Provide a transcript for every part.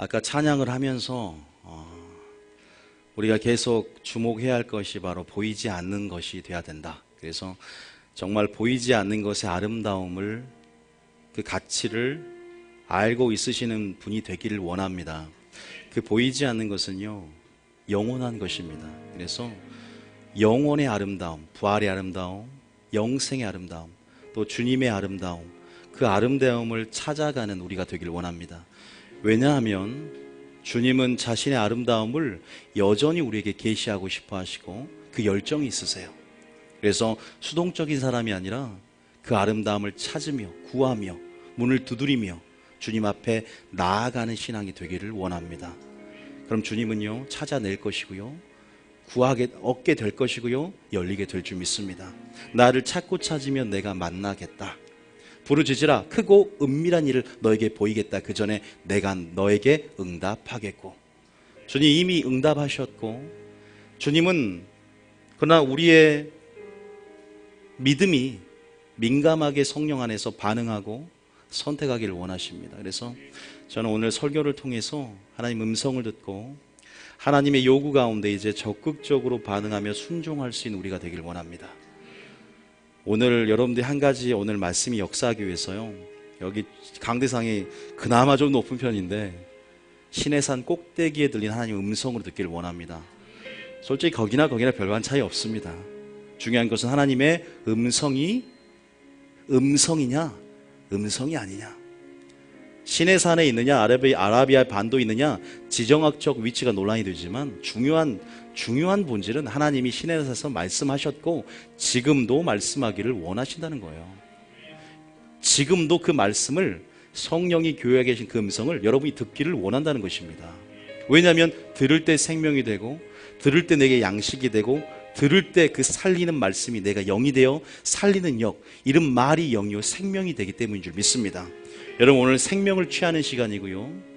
아까 찬양을 하면서 우리가 계속 주목해야 할 것이 바로 보이지 않는 것이 돼야 된다. 그래서 정말 보이지 않는 것의 아름다움을, 그 가치를 알고 있으시는 분이 되기를 원합니다. 그 보이지 않는 것은요, 영원한 것입니다. 그래서 영혼의 아름다움, 부활의 아름다움, 영생의 아름다움, 또 주님의 아름다움, 그 아름다움을 찾아가는 우리가 되기를 원합니다. 왜냐하면 주님은 자신의 아름다움을 여전히 우리에게 계시하고 싶어 하시고 그 열정이 있으세요. 그래서 수동적인 사람이 아니라 그 아름다움을 찾으며 구하며 문을 두드리며 주님 앞에 나아가는 신앙이 되기를 원합니다. 그럼 주님은요, 찾아낼 것이고요, 얻게 될 것이고요, 열리게 될 줄 믿습니다. 나를 찾고 찾으면 내가 만나겠다. 부르짖으라, 크고 은밀한 일을 너에게 보이겠다. 그 전에 내가 너에게 응답하겠고. 주님 이미 응답하셨고, 주님은 그러나 우리의 믿음이 민감하게 성령 안에서 반응하고 선택하기를 원하십니다. 그래서 저는 오늘 설교를 통해서 하나님 음성을 듣고 하나님의 요구 가운데 이제 적극적으로 반응하며 순종할 수 있는 우리가 되기를 원합니다. 오늘 여러분들이 한 가지 오늘 말씀이 역사하기 위해서요, 여기 강대상이 그나마 좀 높은 편인데 시내산 꼭대기에 들린 하나님의 음성으로 듣기를 원합니다. 솔직히 거기나 별반 차이 없습니다. 중요한 것은 하나님의 음성이 음성이냐 음성이 아니냐, 시내산에 있느냐 아라비아 반도에 있느냐 지정학적 위치가 논란이 되지만 중요한 본질은 하나님이 시내산에서 말씀하셨고 지금도 말씀하기를 원하신다는 거예요. 지금도 그 말씀을, 성령이 교회에 계신 그 음성을 여러분이 듣기를 원한다는 것입니다. 왜냐하면 들을 때 생명이 되고, 들을 때 내게 양식이 되고, 들을 때 그 살리는 말씀이 내가 영이 되어 살리는 역, 이런 말이 영이요 생명이 되기 때문인 줄 믿습니다. 여러분, 오늘 생명을 취하는 시간이고요,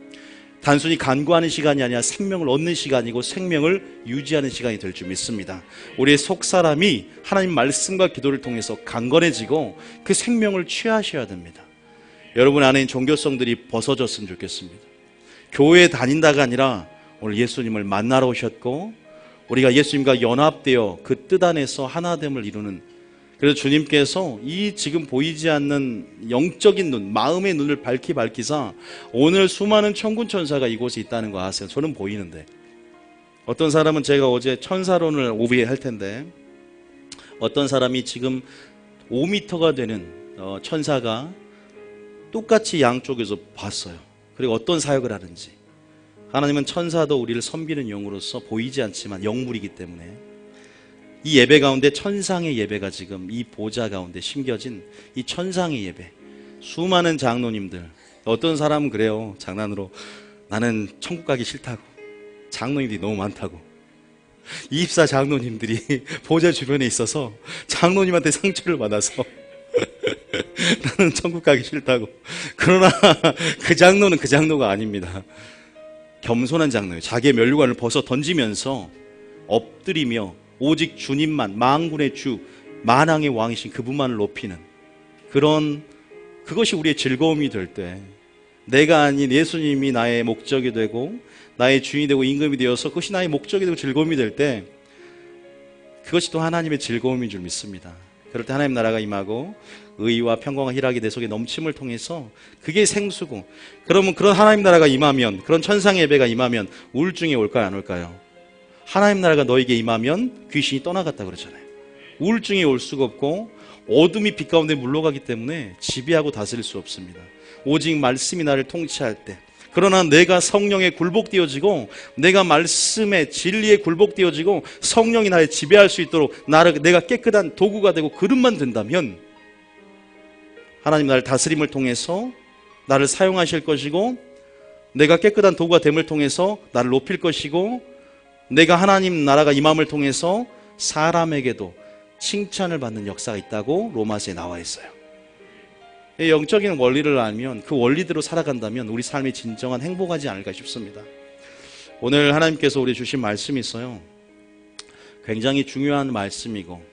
단순히 간구하는 시간이 아니라 생명을 얻는 시간이고 생명을 유지하는 시간이 될 줄 믿습니다. 우리의 속사람이 하나님 말씀과 기도를 통해서 강건해지고 그 생명을 취하셔야 됩니다. 여러분 안에 있는 종교성들이 벗어졌으면 좋겠습니다. 교회에 다닌다가 아니라 오늘 예수님을 만나러 오셨고 우리가 예수님과 연합되어 그 뜻 안에서 하나됨을 이루는, 그래서 주님께서 이 지금 보이지 않는 영적인 눈, 마음의 눈을 밝히사 오늘 수많은 천군 천사가 이곳에 있다는 거 아세요? 저는 보이는데, 어떤 사람은 제가 어제 천사론을 오후에 할 텐데, 어떤 사람이 지금 5m가 되는 천사가 똑같이 양쪽에서 봤어요. 그리고 어떤 사역을 하는지. 하나님은 천사도 우리를 섬기는 영으로서 보이지 않지만 영물이기 때문에 이 예배 가운데 천상의 예배가 지금 이 보좌 가운데 심겨진 이 천상의 예배, 수많은 장로님들, 어떤 사람은 그래요, 장난으로 나는 천국 가기 싫다고, 장로님들이 너무 많다고. 24 장로님들이 보좌 주변에 있어서 장로님한테 상처를 받아서 나는 천국 가기 싫다고. 그러나 그 장로는 그 장로가 아닙니다. 겸손한 장로예요. 자기의 면류관을 벗어 던지면서 엎드리며 오직 주님만, 만군의 주, 만왕의 왕이신 그분만을 높이는 그것이 우리의 즐거움이 될 때, 내가 아닌 예수님이 나의 목적이 되고 나의 주인이 되고 임금이 되어서 그것이 나의 목적이 되고 즐거움이 될 때, 그것이 또 하나님의 즐거움인 줄 믿습니다. 그럴 때 하나님 나라가 임하고 의와 평강과 희락이 내 속에 넘침을 통해서 그게 생수고, 그러면 그런 하나님 나라가 임하면, 그런 천상의 예배가 임하면 우울증이 올까요, 안 올까요? 하나님 나라가 너에게 임하면 귀신이 떠나갔다 그러잖아요. 우울증이 올 수가 없고 어둠이 빛 가운데 물러가기 때문에 지배하고 다스릴 수 없습니다. 오직 말씀이 나를 통치할 때, 그러나 내가 성령에 굴복되어지고 내가 말씀의 진리에 굴복되어지고 성령이 나를 지배할 수 있도록 내가 깨끗한 도구가 되고 그릇만 된다면 하나님 나를 다스림을 통해서 나를 사용하실 것이고, 내가 깨끗한 도구가 됨을 통해서 나를 높일 것이고, 내가 하나님 나라가 임함을 통해서 사람에게도 칭찬을 받는 역사가 있다고 로마서에 나와 있어요. 영적인 원리를 알면 그 원리대로 살아간다면 우리 삶이 진정한 행복하지 않을까 싶습니다. 오늘 하나님께서 우리 주신 말씀이 있어요. 굉장히 중요한 말씀이고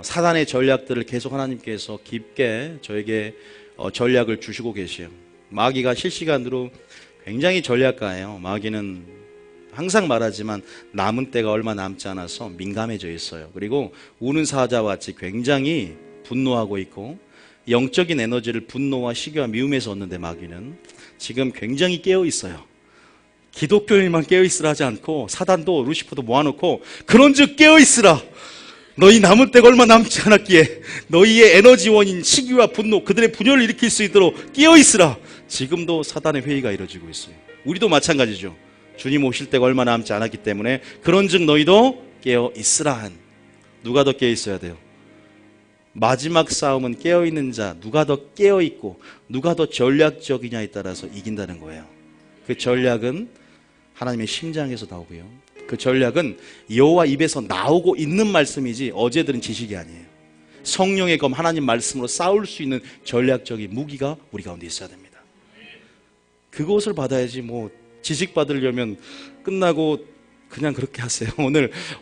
사단의 전략들을 계속 하나님께서 깊게 저에게 전략을 주시고 계세요. 마귀가 실시간으로 굉장히 전략가예요. 마귀는 항상 말하지만 남은 때가 얼마 남지 않아서 민감해져 있어요. 그리고 우는 사자와 같이 굉장히 분노하고 있고 영적인 에너지를 분노와 시기와 미움에서 얻는데 마귀는 지금 굉장히 깨어 있어요. 기독교인만 깨어 있으라 하지 않고 사단도 루시퍼도 모아놓고 그런즉 깨어 있으라. 너희 남은 때가 얼마 남지 않았기에 너희의 에너지 원인 시기와 분노 그들의 분열을 일으킬 수 있도록 깨어 있으라. 지금도 사단의 회의가 이루어지고 있어요. 우리도 마찬가지죠. 주님 오실 때가 얼마 남지 않았기 때문에 그런즉 너희도 깨어 있으라 한. 누가 더 깨어 있어야 돼요? 마지막 싸움은 깨어있는 자, 누가 더 깨어있고 누가 더 전략적이냐에 따라서 이긴다는 거예요. 그 전략은 하나님의 심장에서 나오고요. 그 전략은 여호와 입에서 나오고 있는 말씀이지 어제 들은 지식이 아니에요. 성령의 검 하나님 말씀으로 싸울 수 있는 전략적인 무기가 우리 가운데 있어야 됩니다. 그것을 받아야지 뭐 지식 받으려면 끝나고 그냥 그렇게 하세요.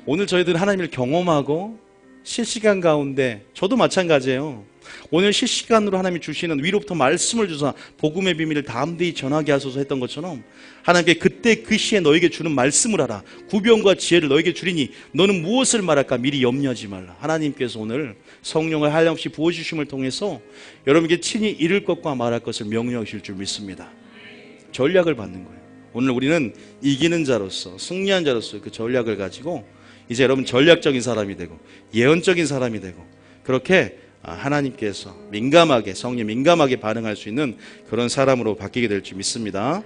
오늘 저희들은 하나님을 경험하고 실시간 가운데 저도 마찬가지예요. 오늘 실시간으로 하나님이 주시는 위로부터 말씀을 주사 복음의 비밀을 담대히 전하게 하소서 했던 것처럼 하나님께 그때 그 시에 너에게 주는 말씀을 하라. 구변과 지혜를 너에게 주리니 너는 무엇을 말할까 미리 염려하지 말라. 하나님께서 오늘 성령을 한량없이 부어주심을 통해서 여러분에게 친히 이룰 것과 말할 것을 명령하실 줄 믿습니다. 전략을 받는 거예요. 오늘 우리는 이기는 자로서 승리한 자로서 그 전략을 가지고 이제 여러분 전략적인 사람이 되고 예언적인 사람이 되고 그렇게 하나님께서 민감하게 성령 민감하게 반응할 수 있는 그런 사람으로 바뀌게 될 줄 믿습니다.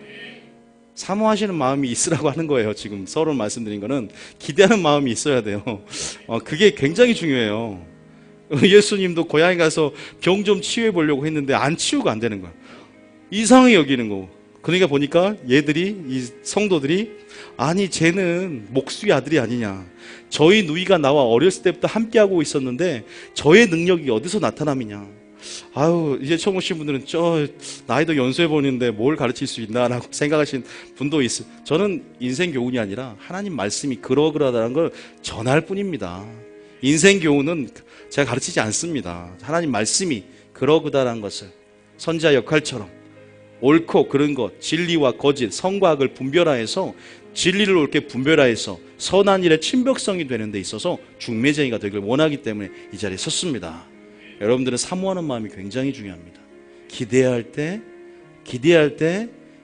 사모하시는 마음이 있으라고 하는 거예요. 지금 서로 말씀드린 거는 기대하는 마음이 있어야 돼요. 그게 굉장히 중요해요. 예수님도 고향에 가서 병 좀 치유해 보려고 했는데 안 치유가 안 되는 거야. 이상하게 여기는 거고. 그러니까 보니까 얘들이 이 성도들이 아니 쟤는 목수의 아들이 아니냐. 저희 누이가 나와 어렸을 때부터 함께하고 있었는데 저의 능력이 어디서 나타남이냐. 아유 이제 처음 오신 분들은 저 나이도 연수해 보는데 뭘 가르칠 수 있나라고 생각하신 분도 있어요. 저는 인생 교훈이 아니라 하나님 말씀이 그러그러하다는 걸 전할 뿐입니다. 인생 교훈은 제가 가르치지 않습니다. 하나님 말씀이 그러그러하다는 것을 선지자 역할처럼 옳고 그른 것, 진리와 거짓, 성과 악을 분별하여서 진리를 옳게 분별하여서 선한 일의 친벽성이 되는 데 있어서 중매쟁이가 되길 원하기 때문에 이 자리에 섰습니다. 여러분들은 사모하는 마음이 굉장히 중요합니다. 기대할 때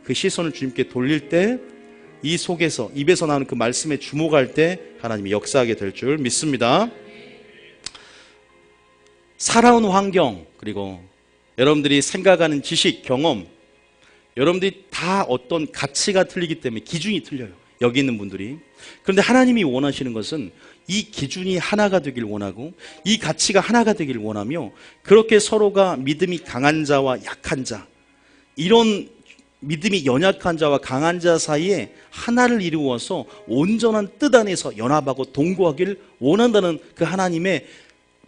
그 시선을 주님께 돌릴 때 이 속에서 입에서 나오는 그 말씀에 주목할 때 하나님이 역사하게 될 줄 믿습니다. 살아온 환경 그리고 여러분들이 생각하는 지식, 경험 여러분들이 다 어떤 가치가 틀리기 때문에 기준이 틀려요. 여기 있는 분들이. 그런데 하나님이 원하시는 것은 이 기준이 하나가 되길 원하고 이 가치가 하나가 되길 원하며 그렇게 서로가 믿음이 강한 자와 약한 자 이런 믿음이 연약한 자와 강한 자 사이에 하나를 이루어서 온전한 뜻 안에서 연합하고 동거하길 원한다는 그 하나님의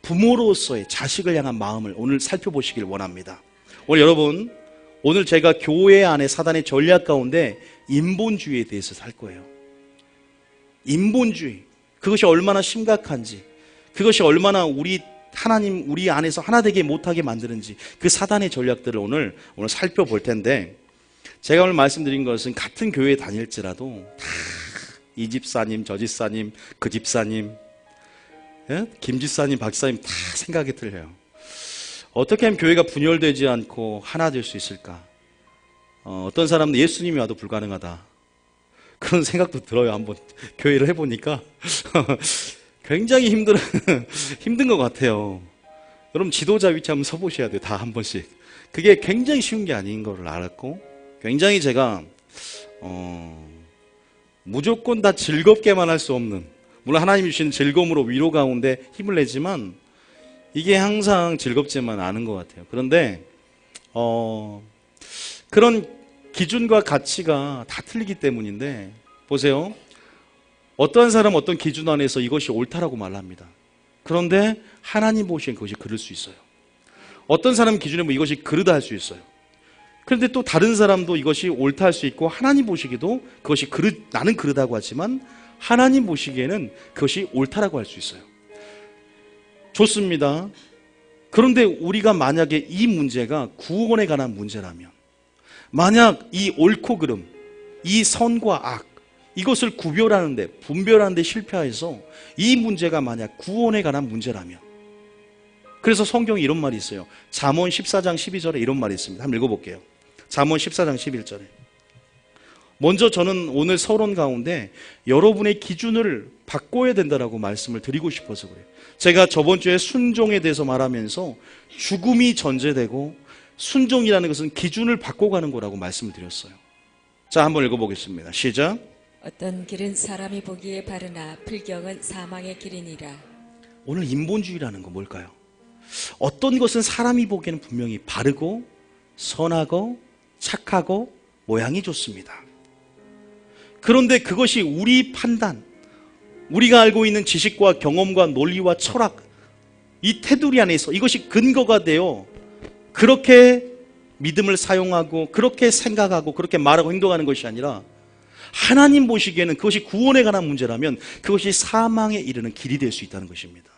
부모로서의 자식을 향한 마음을 오늘 살펴보시길 원합니다. 오늘 여러분 오늘 제가 교회 안에 사단의 전략 가운데 인본주의에 대해서 살 거예요. 인본주의. 그것이 얼마나 심각한지, 그것이 얼마나 우리 하나님, 우리 안에서 하나 되게 못하게 만드는지 그 사단의 전략들을 오늘 살펴볼 텐데 제가 오늘 말씀드린 것은 같은 교회에 다닐지라도 다 이 집사님, 저 집사님, 그 집사님, 김 집사님, 박 집사님 다 생각이 틀려요. 어떻게 하면 교회가 분열되지 않고 하나 될 수 있을까? 어떤 사람은 예수님이 와도 불가능하다. 그런 생각도 들어요. 한번 교회를 해보니까 굉장히 힘든 것 같아요. 여러분 지도자 위치 한번 서보셔야 돼요. 다 한 번씩. 그게 굉장히 쉬운 게 아닌 걸 알았고 굉장히 제가 무조건 다 즐겁게만 할 수 없는, 물론 하나님이 주신 즐거움으로 위로 가운데 힘을 내지만 이게 항상 즐겁지만 않은 것 같아요. 그런데 그런 기준과 가치가 다 틀리기 때문인데 보세요. 어떠한 사람은 어떤 기준 안에서 이것이 옳다라고 말합니다. 그런데 하나님 보시기엔 그것이 그럴 수 있어요. 어떤 사람 기준에 뭐 이것이 그르다 할 수 있어요. 그런데 또 다른 사람도 이것이 옳다 할 수 있고 하나님 보시기에도 그것이 나는 그르다고 하지만 하나님 보시기에는 그것이 옳다라고 할 수 있어요. 좋습니다. 그런데 우리가 만약에 이 문제가 구원에 관한 문제라면 만약 이 옳고 그름, 이 선과 악, 이것을 구별하는데, 분별하는데 실패해서 이 문제가 만약 구원에 관한 문제라면, 그래서 성경에 이런 말이 있어요. 잠언 14장 12절에 이런 말이 있습니다. 한번 읽어볼게요. 잠언 14장 11절에. 먼저 저는 오늘 서론 가운데 여러분의 기준을 바꿔야 된다라고 말씀을 드리고 싶어서 그래요. 제가 저번 주에 순종에 대해서 말하면서 죽음이 전제되고 순종이라는 것은 기준을 바꿔가는 거라고 말씀을 드렸어요. 자, 한번 읽어보겠습니다. 시작. 어떤 길은 사람이 보기에 바르나 필경은 사망의 길이니라. 오늘 인본주의라는 건 뭘까요? 어떤 것은 사람이 보기에는 분명히 바르고 선하고 착하고 모양이 좋습니다. 그런데 그것이 우리 판단, 우리가 알고 있는 지식과 경험과 논리와 철학, 이 테두리 안에서 이것이 근거가 되어 그렇게 믿음을 사용하고 그렇게 생각하고 그렇게 말하고 행동하는 것이 아니라 하나님 보시기에는 그것이 구원에 관한 문제라면 그것이 사망에 이르는 길이 될 수 있다는 것입니다.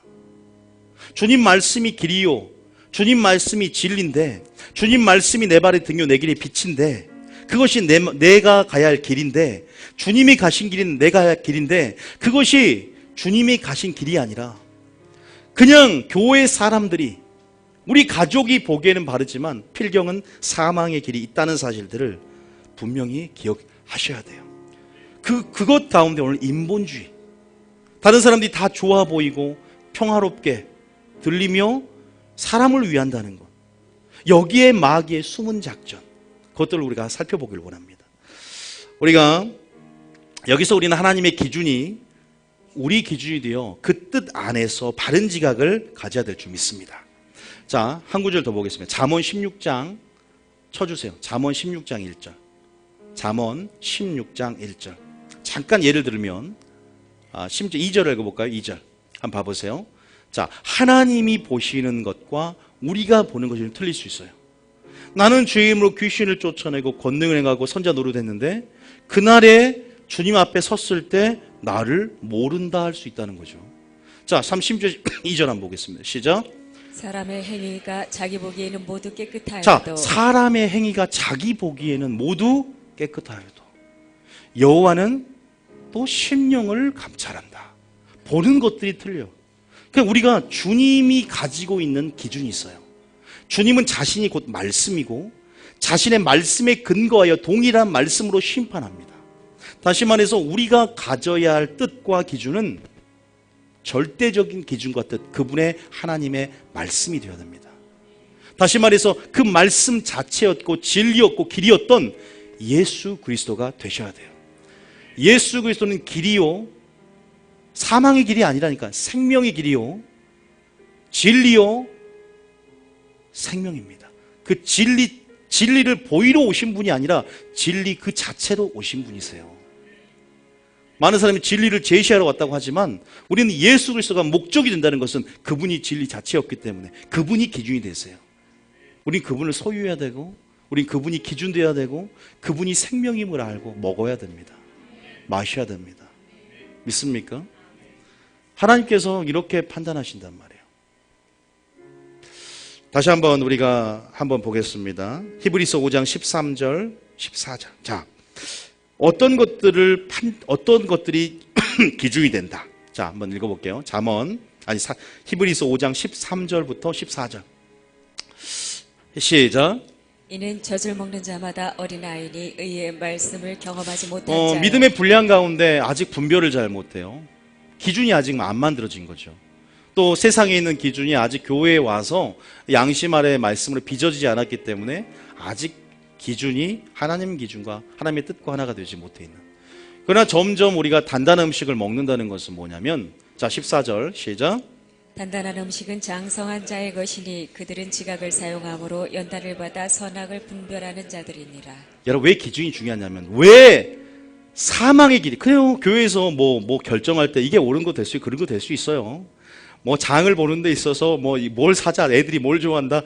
주님 말씀이 길이요, 주님 말씀이 진리인데, 주님 말씀이 내 발의 등요 내 길의 빛인데, 그것이 내가 가야 할 길인데, 주님이 가신 길은 내가 가야 할 길인데, 그것이 주님이 가신 길이 아니라 그냥 교회 사람들이, 우리 가족이 보기에는 바르지만 필경은 사망의 길이 있다는 사실들을 분명히 기억하셔야 돼요. 그것 가운데 오늘 인본주의, 다른 사람들이 다 좋아 보이고 평화롭게 들리며 사람을 위한다는 것, 여기에 마귀의 숨은 작전, 그것들을 우리가 살펴보길 원합니다. 우리가 여기서 우리는 하나님의 기준이 우리 기준이 되어 그 뜻 안에서 바른 지각을 가져야 될 줄 믿습니다. 자, 한 구절 더 보겠습니다. 잠언 16장 쳐주세요. 잠언 16장 1절. 잠언 16장 1절. 잠깐 예를 들면 심지어 2절을 읽어볼까요? 2절 한번 봐보세요. 자, 하나님이 보시는 것과 우리가 보는 것이 좀 틀릴 수 있어요. 나는 주의 이름으로 귀신을 쫓아내고 권능을 행하고 선자 노릇했는데 그날에 주님 앞에 섰을 때 나를 모른다 할 수 있다는 거죠. 자, 32절 한번 보겠습니다. 시작. 사람의 행위가 자기 보기에는 모두 깨끗하여도. 자, 사람의 행위가 자기 보기에는 모두 깨끗하여도 여호와는 또 심령을 감찰한다. 보는 것들이 틀려. 그러니까 우리가 주님이 가지고 있는 기준이 있어요. 주님은 자신이 곧 말씀이고 자신의 말씀에 근거하여 동일한 말씀으로 심판합니다. 다시 말해서 우리가 가져야 할 뜻과 기준은 절대적인 기준과 뜻, 그분의 하나님의 말씀이 되어야 됩니다. 다시 말해서 그 말씀 자체였고 진리였고 길이었던 예수 그리스도가 되셔야 돼요. 예수 그리스도는 길이요, 사망의 길이 아니라니까, 생명의 길이요, 진리요, 생명입니다. 그 진리를 보이러 오신 분이 아니라 진리 그 자체로 오신 분이세요. 많은 사람이 진리를 제시하러 왔다고 하지만 우리는 예수 그리스도가 목적이 된다는 것은 그분이 진리 자체였기 때문에 그분이 기준이 되세요. 우린 그분을 소유해야 되고, 우린 그분이 기준 되어야 되고, 그분이 생명임을 알고 먹어야 됩니다. 마셔야 됩니다. 믿습니까? 하나님께서 이렇게 판단하신단 말이에요. 다시 한번 우리가 한번 보겠습니다. 히브리서 5장 13절 14절. 자, 어떤 것들이 기준이 된다. 자, 한번 읽어볼게요. 히브리서 5장 13절부터 14절. 시작. 이는 젖을 먹는 자마다 어린아이니 의의 말씀을 경험하지 못한 자요. 믿음의 분량 가운데 아직 분별을 잘 못해요. 기준이 아직 안 만들어진 거죠. 또 세상에 있는 기준이 아직 교회에 와서 양심 아래의 말씀으로 빚어지지 않았기 때문에 아직 기준이 하나님 기준과 하나님의 뜻과 하나가 되지 못해 있는. 그러나 점점 우리가 단단한 음식을 먹는다는 것은 뭐냐면, 자, 14절 시작. 단단한 음식은 장성한 자의 것이니 그들은 지각을 사용함으로 연단을 받아 선악을 분별하는 자들이니라. 여러분, 왜 기준이 중요하냐면, 왜 사망의 길이, 그래요. 교회에서 뭐 결정할 때 이게 옳은 거 될 수 있고 그런 거 될 수 있어요. 뭐 장을 보는 데 있어서 뭘 사자, 애들이 뭘 좋아한다,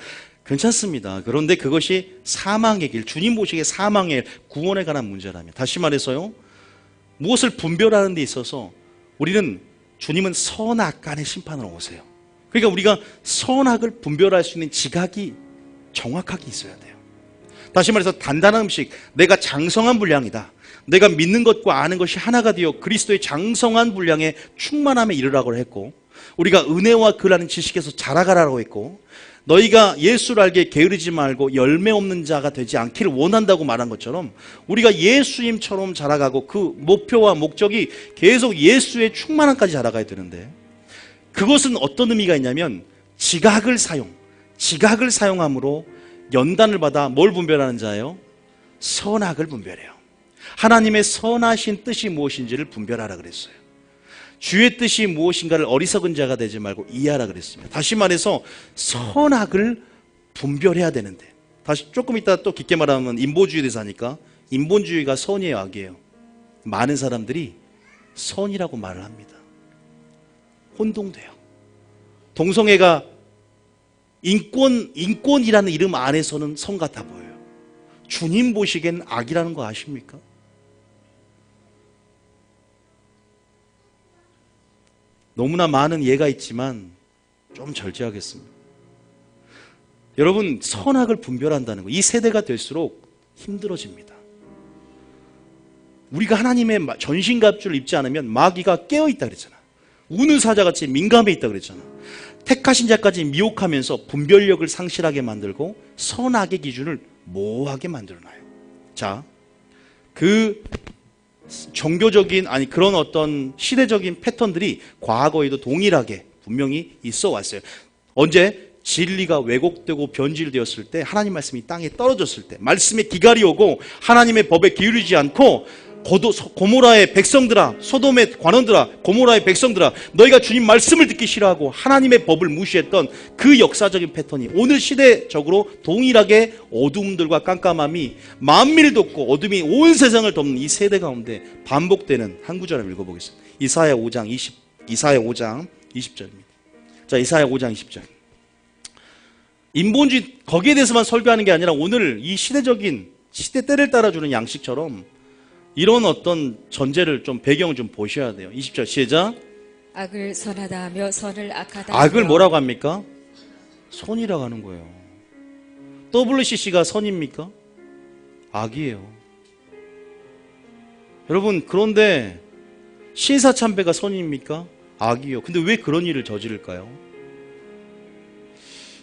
괜찮습니다. 그런데 그것이 사망의 길, 주님 보시기에 사망의 구원에 관한 문제라면, 다시 말해서요, 무엇을 분별하는 데 있어서 주님은 선악 간의 심판으로 오세요. 그러니까 우리가 선악을 분별할 수 있는 지각이 정확하게 있어야 돼요. 다시 말해서 단단한 음식, 내가 장성한 분량이다, 내가 믿는 것과 아는 것이 하나가 되어 그리스도의 장성한 분량의 충만함에 이르라고 했고, 우리가 은혜와 그 아는 지식에서 자라가라고 했고, 너희가 예수를 알게 게으르지 말고 열매 없는 자가 되지 않기를 원한다고 말한 것처럼 우리가 예수님처럼 자라가고 그 목표와 목적이 계속 예수의 충만함까지 자라가야 되는데, 그것은 어떤 의미가 있냐면 지각을 사용함으로 연단을 받아 뭘 분별하는 자예요? 선악을 분별해요. 하나님의 선하신 뜻이 무엇인지를 분별하라 그랬어요. 주의 뜻이 무엇인가를 어리석은 자가 되지 말고 이해하라 그랬습니다. 다시 말해서 선악을 분별해야 되는데, 다시 조금 이따 또 깊게 말하면 인본주의에 대해서 하니까, 인본주의가 선이에요, 악이에요? 많은 사람들이 선이라고 말을 합니다. 혼동돼요. 동성애가 인권이라는 이름 안에서는 선 같아 보여요. 주님 보시기엔 악이라는 거 아십니까? 너무나 많은 예가 있지만 좀 절제하겠습니다. 여러분, 선악을 분별한다는 거, 이 세대가 될수록 힘들어집니다. 우리가 하나님의 전신갑주를 입지 않으면 마귀가 깨어있다 그랬잖아. 우는 사자같이 민감해 있다 그랬잖아. 택하신 자까지 미혹하면서 분별력을 상실하게 만들고 선악의 기준을 모호하게 만들어놔요. 자, 그 종교적인, 그런 어떤 시대적인 패턴들이 과거에도 동일하게 분명히 있어 왔어요. 언제? 진리가 왜곡되고 변질되었을 때, 하나님 말씀이 땅에 떨어졌을 때, 말씀에 기갈이 오고 하나님의 법에 기울이지 않고, 고모라의 백성들아, 소돔의 관원들아, 고모라의 백성들아, 너희가 주님 말씀을 듣기 싫어하고 하나님의 법을 무시했던 그 역사적인 패턴이 오늘 시대적으로 동일하게 어둠들과 깜깜함이 만민을 덮고 어둠이 온 세상을 덮는 이 세대 가운데 반복되는 한 구절을 읽어보겠습니다. 이사야 5장 20절입니다. 자, 이사야 5장 20절. 인본주의, 거기에 대해서만 설교하는 게 아니라 오늘 이 시대적인 시대 때를 따라주는 양식처럼 이런 어떤 전제를 좀, 배경을 좀 보셔야 돼요. 20절 시작. 악을 선하다 하며 선을 악하다 악을 하며. 뭐라고 합니까? 선이라고 하는 거예요. WCC가 선입니까? 악이에요. 여러분, 그런데 신사참배가 선입니까? 악이에요. 근데 왜 그런 일을 저지를까요?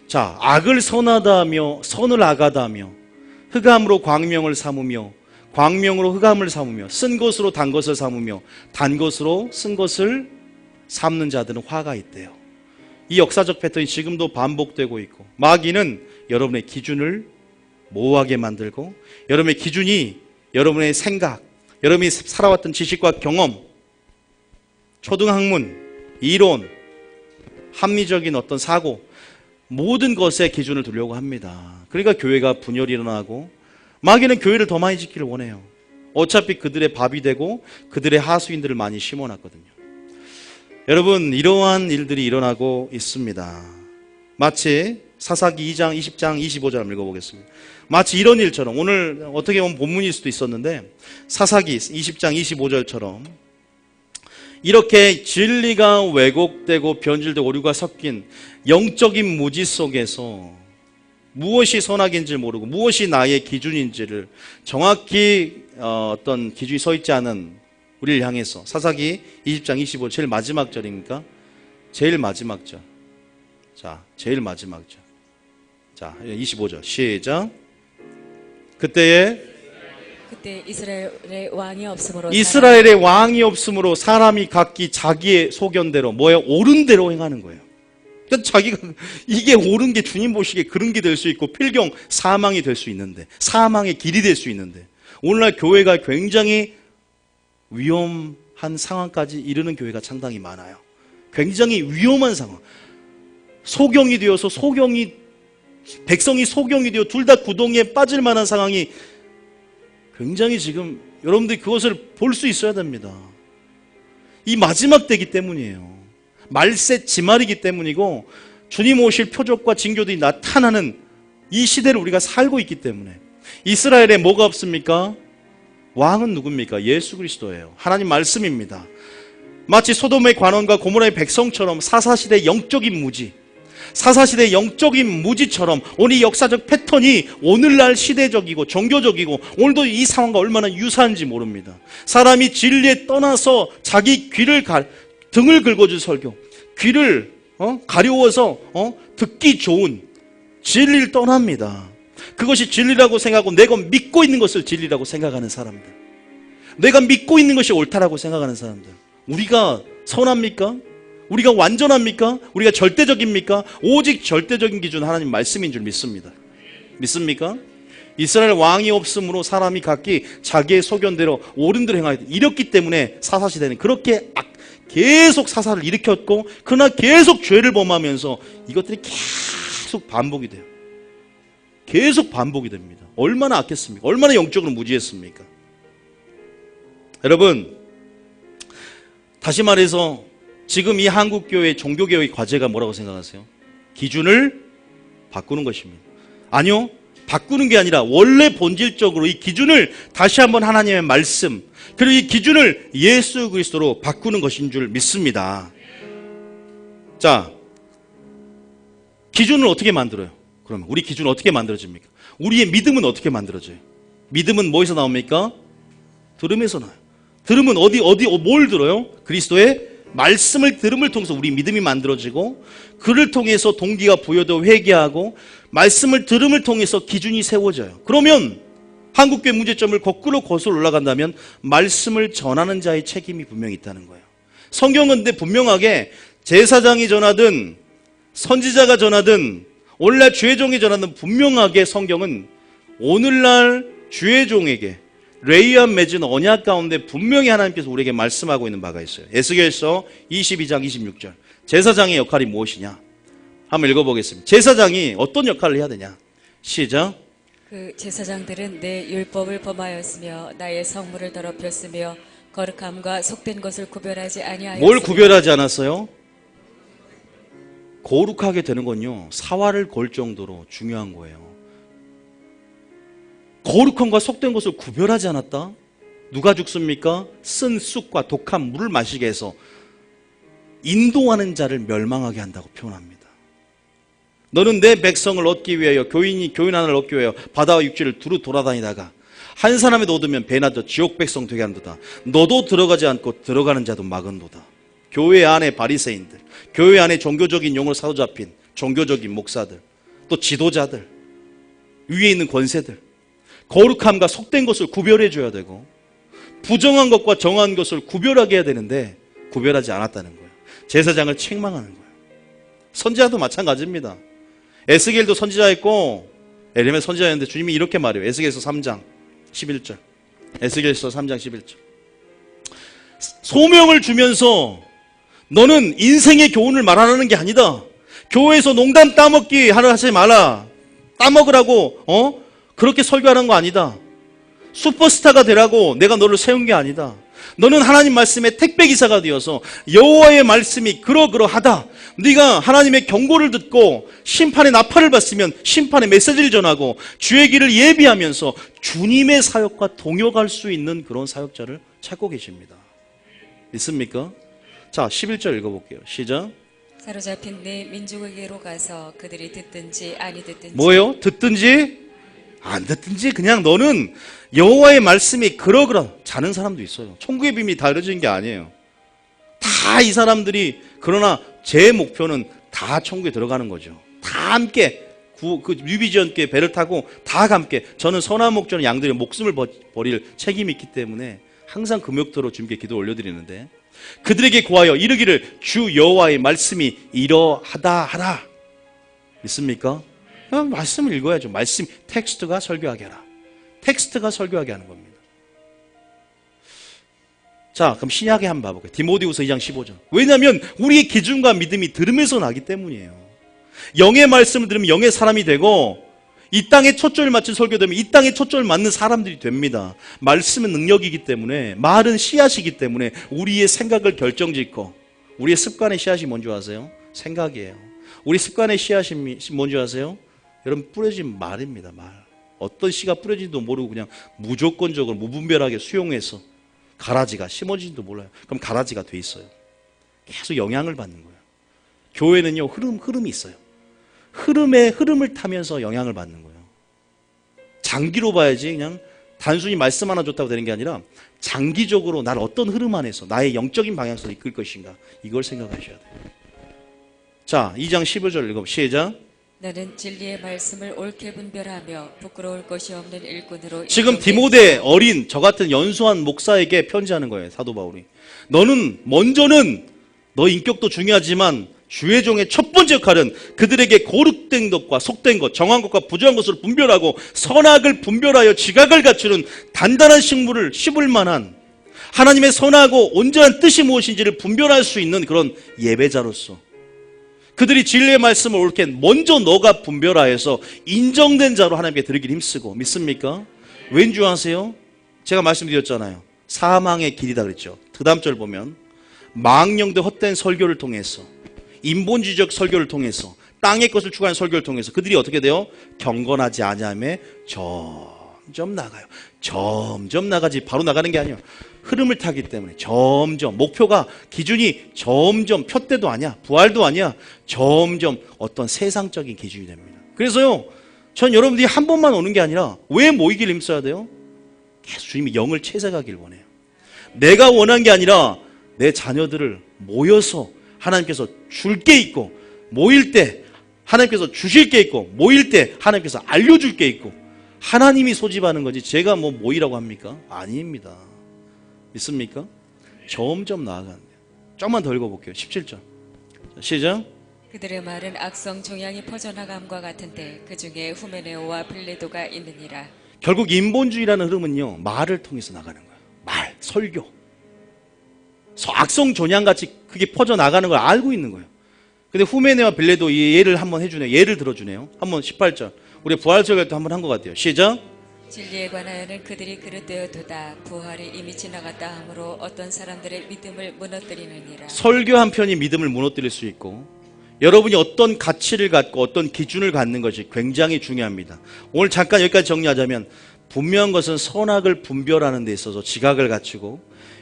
자, 악을 선하다 하며 선을 악하다 하며 흑암으로 광명을 삼으며 광명으로 흑암을 삼으며 쓴 것으로 단 것을 삼으며 단 것으로 쓴 것을 삼는 자들은 화가 있대요. 이 역사적 패턴이 지금도 반복되고 있고, 마귀는 여러분의 기준을 모호하게 만들고, 여러분의 기준이 여러분의 생각, 여러분이 살아왔던 지식과 경험, 초등학문, 이론, 합리적인 어떤 사고, 모든 것에 기준을 두려고 합니다. 그러니까 교회가 분열이 일어나고, 마귀는 교회를 더 많이 짓기를 원해요. 어차피 그들의 밥이 되고 그들의 하수인들을 많이 심어놨거든요. 여러분, 이러한 일들이 일어나고 있습니다. 마치 사사기 2장 20장 25절 한번 읽어보겠습니다. 마치 이런 일처럼, 오늘 어떻게 보면 본문일 수도 있었는데 사사기 20장 25절처럼 이렇게 진리가 왜곡되고 변질되고 오류가 섞인 영적인 무지 속에서 무엇이 선악인지 모르고 무엇이 나의 기준인지를 정확히 어떤 기준이 서 있지 않은 우리를 향해서, 사사기 20장 25 제일 마지막 절입니까? 제일 마지막 절. 자, 제일 마지막 절. 자, 25절 시작. 그때 이스라엘의 왕이 없으므로 사람이 각기 자기의 소견대로 뭐예요? 옳은 대로 행하는 거예요. 그러니까 자기가 이게 옳은 게 주님 보시기에 그런 게 될 수 있고, 필경 사망이 될 수 있는데, 사망의 길이 될 수 있는데, 오늘날 교회가 굉장히 위험한 상황까지 이르는 교회가 상당히 많아요. 굉장히 위험한 상황. 소경이 되어서 백성이 소경이 되어 둘 다 구덩이에 빠질 만한 상황이 굉장히 지금, 여러분들이 그것을 볼 수 있어야 됩니다. 이 마지막 때이기 때문이에요. 말세 지말이기 때문이고, 주님 오실 표적과 징조들이 나타나는 이 시대를 우리가 살고 있기 때문에. 이스라엘에 뭐가 없습니까? 왕은 누굽니까? 예수 그리스도예요. 하나님 말씀입니다. 마치 소돔의 관원과 고모라의 백성처럼 사사시대의 영적인 무지, 사사시대의 영적인 무지처럼 오늘 이 역사적 패턴이 오늘날 시대적이고 종교적이고 오늘도 이 상황과 얼마나 유사한지 모릅니다. 사람이 진리에 떠나서 자기 등을 긁어줄 설교, 귀를 가려워서 듣기 좋은 진리를 떠납니다. 그것이 진리라고 생각하고 내가 믿고 있는 것을 진리라고 생각하는 사람들, 내가 믿고 있는 것이 옳다라고 생각하는 사람들, 우리가 선합니까? 우리가 완전합니까? 우리가 절대적입니까? 오직 절대적인 기준 하나님 말씀인 줄 믿습니다. 믿습니까? 이스라엘 왕이 없으므로 사람이 각기 자기의 소견대로 옳은 대로 행하였다. 이랬기 때문에 사사시대는 그렇게 계속 사사를 일으켰고 그러나 계속 죄를 범하면서 이것들이 계속 반복이 돼요. 계속 반복이 됩니다. 얼마나 악했습니까? 얼마나 영적으로 무지했습니까? 여러분, 다시 말해서 지금 이 한국교회 종교개혁의 과제가 뭐라고 생각하세요? 기준을 바꾸는 것입니다. 아니요, 바꾸는 게 아니라 원래 본질적으로 이 기준을 다시 한번 하나님의 말씀, 그리고 이 기준을 예수 그리스도로 바꾸는 것인 줄 믿습니다. 자, 기준을 어떻게 만들어요? 그러면 우리 기준은 어떻게 만들어집니까? 우리의 믿음은 어떻게 만들어져요? 믿음은 뭐에서 나옵니까? 들음에서 나와요. 들음은 뭘 들어요? 그리스도의 말씀을 들음을 통해서 우리 믿음이 만들어지고 그를 통해서 동기가 부여되어 회개하고 말씀을 들음을 통해서 기준이 세워져요. 그러면 한국교회 문제점을 거꾸로 거슬러 올라간다면 말씀을 전하는 자의 책임이 분명히 있다는 거예요. 성경은 근데 분명하게 제사장이 전하든 선지자가 전하든 오늘날 주의 종이 전하든 분명하게 성경은 오늘날 주의 종에게 레위와 맺은 언약 가운데 분명히 하나님께서 우리에게 말씀하고 있는 바가 있어요. 에스겔서 22장 26절. 제사장의 역할이 무엇이냐? 한번 읽어보겠습니다. 제사장이 어떤 역할을 해야 되냐? 시작. 그 제사장들은 내 율법을 범하였으며 나의 성물을 더럽혔으며 거룩함과 속된 것을 구별하지 아니하였으며. 뭘 구별하지 않았어요? 거룩하게 되는 건요, 사활을 걸 정도로 중요한 거예요. 거룩함과 속된 것을 구별하지 않았다? 누가 죽습니까? 쓴 쑥과 독한 물을 마시게 해서 인도하는 자를 멸망하게 한다고 표현합니다. 너는 내 백성을 얻기 위하여 교인 하나를 얻기 위하여 바다와 육지를 두루 돌아다니다가 한 사람에도 얻으면 배나 더 지옥 백성 되게 한도다. 너도 들어가지 않고 들어가는 자도 막은도다. 교회 안에 바리새인들, 교회 안에 종교적인 용어로 사로잡힌 종교적인 목사들, 또 지도자들, 위에 있는 권세들, 거룩함과 속된 것을 구별해 줘야 되고 부정한 것과 정한 것을 구별하게 해야 되는데 구별하지 않았다는 거예요. 제사장을 책망하는 거예요. 선지자도 마찬가지입니다. 에스겔도 선지자였고 에레미야 선지자였는데 주님이 이렇게 말해요. 에스겔서 3장 11절. 에스겔서 3장 11절. 소명을 주면서 너는 인생의 교훈을 말하는 게 아니다. 교회에서 농담 따먹기 하지 마라. 따먹으라고 그렇게 설교하는 거 아니다. 슈퍼스타가 되라고 내가 너를 세운 게 아니다. 너는 하나님 말씀의 택배기사가 되어서 여호와의 말씀이 그러그러하다. 네가 하나님의 경고를 듣고 심판의 나팔을 받으면 심판의 메시지를 전하고 주의 길을 예비하면서 주님의 사역과 동역할 수 있는 그런 사역자를 찾고 계십니다. 믿습니까? 자, 11절 읽어볼게요. 시작. 사로잡힌 내 민족에게로 가서 그들이 듣든지 아니 듣든지. 뭐예요? 듣든지 안 듣든지 그냥 너는 여호와의 말씀이 그러그러 자는 사람도 있어요. 천국의 비밀이 다 이루어진 게 아니에요. 다 이 사람들이 그러나 제 목표는 다 천국에 들어가는 거죠. 다 함께 그 뉴비전께 배를 타고 다 함께 저는 선한 목자는 양들의 목숨을 버릴 책임이 있기 때문에 항상 금욕토로 주님께 기도 올려드리는데 그들에게 구하여 이르기를 주 여호와의 말씀이 이러하다 하라. 믿습니까? 말씀을 읽어야죠. 말씀, 텍스트가 설교하게 하라. 텍스트가 설교하게 하는 겁니다. 자, 그럼 신약에 한번 봐볼게요. 디모데후서 2장 15절. 왜냐하면 우리의 기준과 믿음이 들음에서 나기 때문이에요. 영의 말씀을 들으면 영의 사람이 되고 이 땅에 초점을 맞춘 설교되면 이 땅에 초점을 맞는 사람들이 됩니다. 말씀은 능력이기 때문에 말은 씨앗이기 때문에 우리의 생각을 결정짓고 우리의 습관의 씨앗이 뭔지 아세요? 생각이에요. 우리 습관의 씨앗이 뭔지 아세요? 여러분 뿌려진 말입니다. 말. 어떤 씨가 뿌려진지도 모르고 그냥 무조건적으로 무분별하게 수용해서 가라지가 심어진지도 몰라요. 그럼 가라지가 돼 있어요. 계속 영향을 받는 거예요. 교회는요 흐름이 있어요. 흐름을 타면서 영향을 받는 거예요. 장기로 봐야지 그냥 단순히 말씀 하나 좋다고 되는 게 아니라 장기적으로 날 어떤 흐름 안에서 나의 영적인 방향성을 이끌 것인가, 이걸 생각하셔야 돼요. 자, 2장 15절 읽어 시작. 너는 진리의 말씀을 옳게 분별하며 부끄러울 것이 없는 일꾼으로 지금 디모데 어린 저 같은 연소한 목사에게 편지하는 거예요, 사도 바울이. 너는 먼저는 너 인격도 중요하지만 주의 종의 첫 번째 역할은 그들에게 거룩된 것과 속된 것, 정한 것과 부정한 것을 분별하고 선악을 분별하여 지각을 갖추는 단단한 식물을 씹을 만한 하나님의 선하고 온전한 뜻이 무엇인지를 분별할 수 있는 그런 예배자로서 그들이 진리의 말씀을 옳게 먼저 너가 분별하여서 인정된 자로 하나님께 드리길 힘쓰고, 믿습니까? 왠 줄 아세요? 제가 말씀드렸잖아요. 사망의 길이다 그랬죠. 그 다음 절 보면 망령된 헛된 설교를 통해서, 인본주의적 설교를 통해서, 땅의 것을 추구하는 설교를 통해서 그들이 어떻게 돼요? 경건하지 아니하며 점점 나가요. 점점 나가지 바로 나가는 게 아니에요. 흐름을 타기 때문에 점점, 목표가 기준이 점점 표대도 아니야, 부활도 아니야, 점점 어떤 세상적인 기준이 됩니다. 그래서요, 전 여러분들이 한 번만 오는 게 아니라 왜 모이길 힘써야 돼요? 계속 주님이 영을 채색하길 원해요. 내가 원한 게 아니라 내 자녀들을 모여서 하나님께서 줄 게 있고, 모일 때 하나님께서 주실 게 있고, 모일 때 하나님께서 알려줄 게 있고, 하나님이 소집하는 거지 제가 뭐 모이라고 합니까? 아닙니다. 믿습니까? 점점 나아가는 거예요. 조금만 더 읽어볼게요. 17절 시작. 그들의 말은 악성 종양이 퍼져나감과 같은데 그 중에 후메네오와 빌레도가 있느니라. 결국 인본주의라는 흐름은요, 말을 통해서 나가는 거예요. 말, 설교. 악성 종양같이 그게 퍼져나가는 걸 알고 있는 거예요. 근데 후메네와 빌레도 이 예를 한번 해주네요. 예를 들어주네요. 한번 18절. 우리 부활설교 때 한번 한 것 같아요. 시작. 진리에 관하여는 그들이 그릇되어도다 부활이 이미 지나갔다 하므로 어떤 사람들의 믿음을 무너뜨리느니라. 설교 한 편이 믿음을 무너뜨릴 수 있고, 여러분이 어떤 가치를 갖고 어떤 기준을 갖는 것이 굉장히 중요합니다. 오늘 잠깐 여기까지 정리하자면, 분명한 것은 선악을 분별하는 데 있어서 지각을 갖추고,